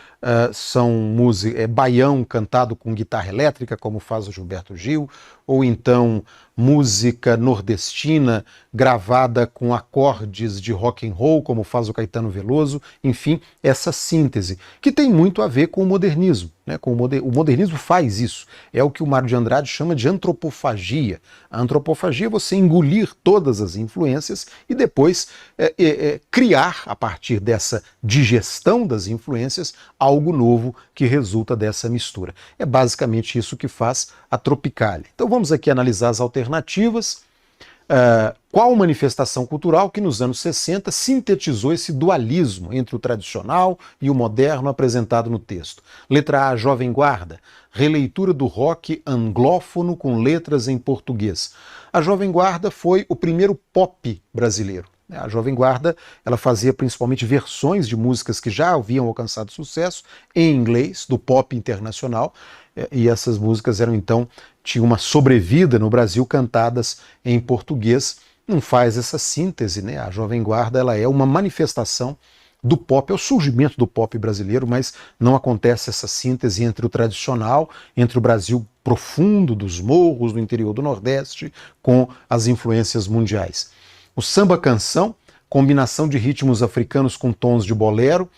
são música, baião cantado com guitarra elétrica, como faz o Gilberto Gil, ou então música nordestina gravada com acordes de rock and roll, como faz o Caetano Veloso. Enfim, essa síntese, que tem muito a ver com o modernismo, né? O modernismo faz isso. É o que o Mário de Andrade chama de antropofagia. A antropofagia é você engolir todas as influências e depois criar, a partir dessa digestão das influências, algo novo que resulta dessa mistura. É basicamente isso que faz a tropicália. Então vamos aqui analisar as alternativas. Qual manifestação cultural que nos anos 60 sintetizou esse dualismo entre o tradicional e o moderno apresentado no texto? Letra A, Jovem Guarda, releitura do rock anglófono com letras em português. A Jovem Guarda foi o primeiro pop brasileiro. A Jovem Guarda, ela fazia principalmente versões de músicas que já haviam alcançado sucesso em inglês, do pop internacional, e essas músicas tinham uma sobrevida no Brasil cantadas em português. Não faz essa síntese, né? A Jovem Guarda, ela é uma manifestação do pop, é o surgimento do pop brasileiro, mas não acontece essa síntese entre o tradicional, entre o Brasil profundo dos morros, do interior do Nordeste, com as influências mundiais. O samba-canção, combinação de ritmos africanos com tons de bolero.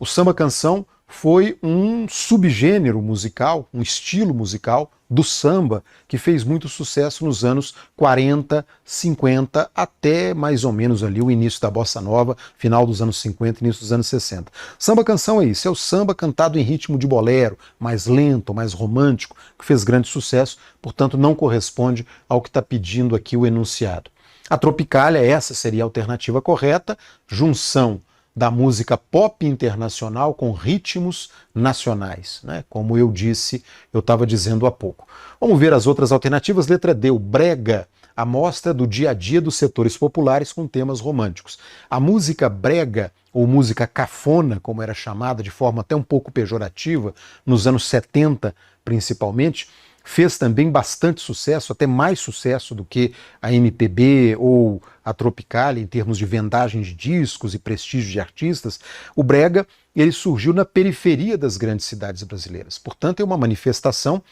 O samba-canção foi um subgênero musical, um estilo musical do samba que fez muito sucesso nos anos 40, 50, até mais ou menos ali o início da bossa nova, final dos anos 50, início dos anos 60. Samba-canção é isso, é o samba cantado em ritmo de bolero, mais lento, mais romântico, que fez grande sucesso, portanto não corresponde ao que está pedindo aqui o enunciado. A Tropicália, essa seria a alternativa correta, junção da música pop internacional com ritmos nacionais, né? Como eu disse, eu estava dizendo há pouco. Vamos ver as outras alternativas. Letra D, o brega, a mostra do dia a dia dos setores populares com temas românticos. A música brega, ou música cafona, como era chamada de forma até um pouco pejorativa, nos anos 70 principalmente, fez também bastante sucesso, até mais sucesso do que a MPB ou a Tropicália em termos de vendagem de discos e prestígio de artistas. O brega, ele surgiu na periferia das grandes cidades brasileiras. Portanto, é uma manifestação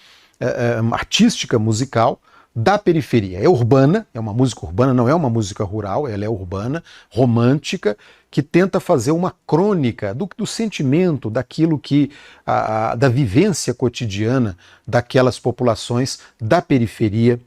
artística, musical, da periferia. É urbana, é uma música urbana, não é uma música rural, ela é urbana, romântica, que tenta fazer uma crônica do sentimento, daquilo que, da vivência cotidiana daquelas populações da periferia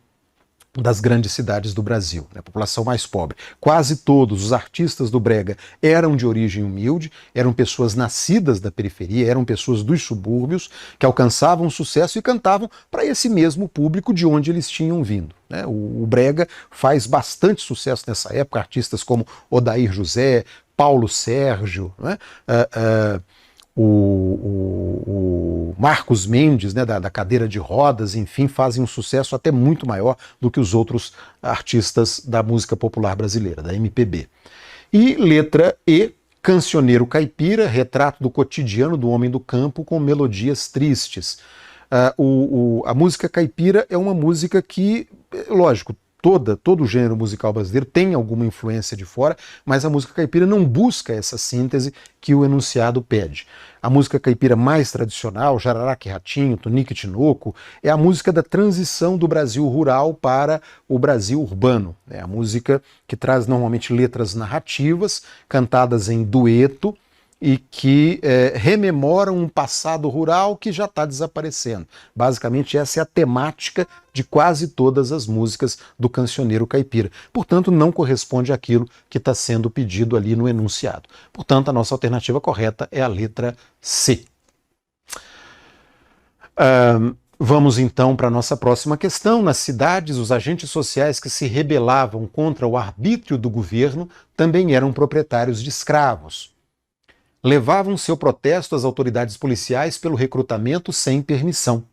das grandes cidades do Brasil, né? A população mais pobre. Quase todos os artistas do brega eram de origem humilde, eram pessoas nascidas da periferia, eram pessoas dos subúrbios que alcançavam sucesso e cantavam para esse mesmo público de onde eles tinham vindo, né? O brega faz bastante sucesso nessa época, artistas como Odair José, Paulo Sérgio, né? O Marcos Mendes, né, da cadeira de rodas, enfim, fazem um sucesso até muito maior do que os outros artistas da música popular brasileira, da MPB. E letra E, cancioneiro caipira, retrato do cotidiano do homem do campo com melodias tristes. A música caipira é uma música que, lógico, todo o gênero musical brasileiro tem alguma influência de fora, mas a música caipira não busca essa síntese que o enunciado pede. A música caipira mais tradicional, Jararaca e Ratinho, Tunique e Tinoco, é a música da transição do Brasil rural para o Brasil urbano. É a música que traz normalmente letras narrativas, cantadas em dueto, e que rememoram um passado rural que já está desaparecendo. Basicamente, essa é a temática de quase todas as músicas do cancioneiro caipira. Portanto, não corresponde àquilo que está sendo pedido ali no enunciado. Portanto, a nossa alternativa correta é a letra C. Vamos então para a nossa próxima questão. Nas cidades, os agentes sociais que se rebelavam contra o arbítrio do governo também eram proprietários de escravos. Levavam seu protesto às autoridades policiais pelo recrutamento sem permissão.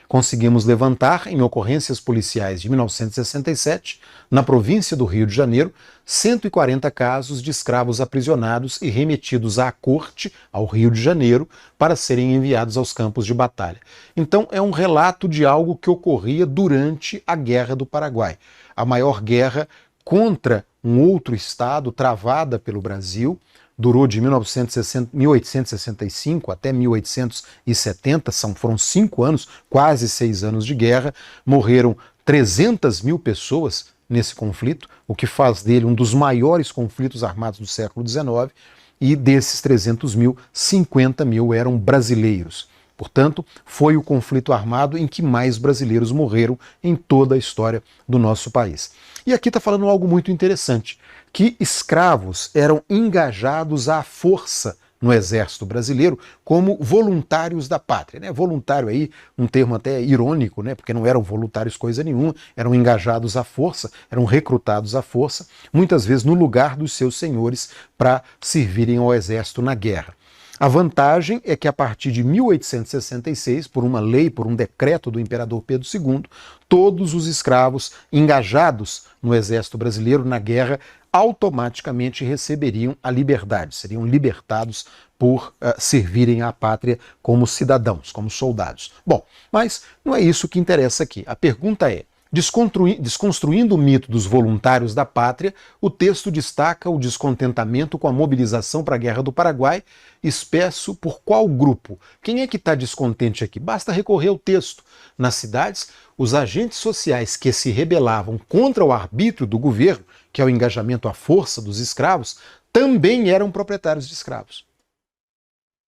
Conseguimos levantar, em ocorrências policiais de 1967, na província do Rio de Janeiro, 140 casos de escravos aprisionados e remetidos à corte, ao Rio de Janeiro, para serem enviados aos campos de batalha. Então, é um relato de algo que ocorria durante a Guerra do Paraguai, a maior guerra contra um outro estado travada pelo Brasil. Durou de 1865 até 1870, foram 5 anos, quase 6 anos de guerra. Morreram 300 mil pessoas nesse conflito, o que faz dele um dos maiores conflitos armados do século XIX, e desses 300 mil, 50 mil eram brasileiros. Portanto, foi o conflito armado em que mais brasileiros morreram em toda a história do nosso país. E aqui está falando algo muito interessante, que escravos eram engajados à força no exército brasileiro como voluntários da pátria, né? Voluntário aí, um termo até irônico, né? Porque não eram voluntários coisa nenhuma, eram engajados à força, eram recrutados à força, muitas vezes no lugar dos seus senhores para servirem ao exército na guerra. A vantagem é que a partir de 1866, por uma lei, por um decreto do imperador Pedro II, todos os escravos engajados no exército brasileiro na guerra automaticamente receberiam a liberdade, seriam libertados por servirem à pátria como cidadãos, como soldados. Bom, mas não é isso que interessa aqui. A pergunta é: Desconstruindo o mito dos voluntários da pátria, o texto destaca o descontentamento com a mobilização para a Guerra do Paraguai, expresso por qual grupo? Quem é que está descontente aqui? Basta recorrer ao texto. Nas cidades, os agentes sociais que se rebelavam contra o arbítrio do governo, que é o engajamento à força dos escravos, também eram proprietários de escravos.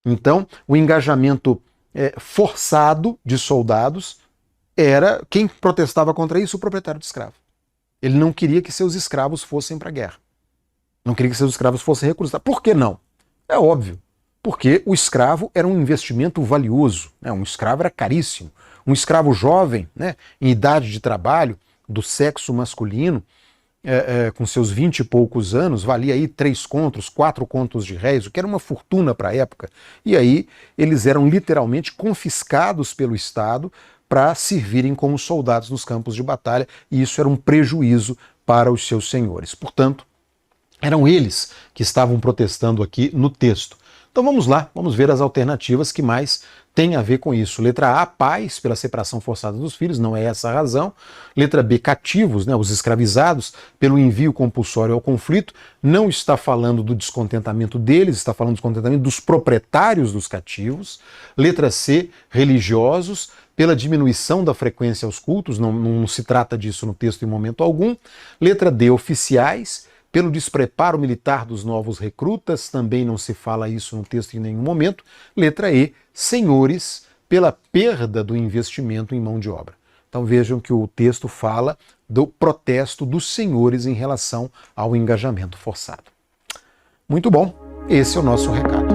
Então, o engajamento forçado de soldados era, quem protestava contra isso? O proprietário de escravo. Ele não queria que seus escravos fossem para a guerra. Não queria que seus escravos fossem recrutados. Por que não? É óbvio. Porque o escravo era um investimento valioso. Né? Um escravo era caríssimo. Um escravo jovem, né, em idade de trabalho, do sexo masculino, com seus 20 e poucos anos, valia aí 3 contos, 4 contos de réis, o que era uma fortuna para a época. E aí eles eram literalmente confiscados pelo Estado para servirem como soldados nos campos de batalha, e isso era um prejuízo para os seus senhores. Portanto, eram eles que estavam protestando aqui no texto. Então vamos lá, vamos ver as alternativas que mais têm a ver com isso. Letra A, pais pela separação forçada dos filhos, não é essa a razão. Letra B, cativos, né, os escravizados, pelo envio compulsório ao conflito, não está falando do descontentamento deles, está falando do descontentamento dos proprietários dos cativos. Letra C, religiosos, pela diminuição da frequência aos cultos, não se trata disso no texto em momento algum. Letra D, oficiais, pelo despreparo militar dos novos recrutas, também não se fala isso no texto em nenhum momento. Letra E, senhores, pela perda do investimento em mão de obra. Então vejam que o texto fala do protesto dos senhores em relação ao engajamento forçado. Muito bom, esse é o nosso recado.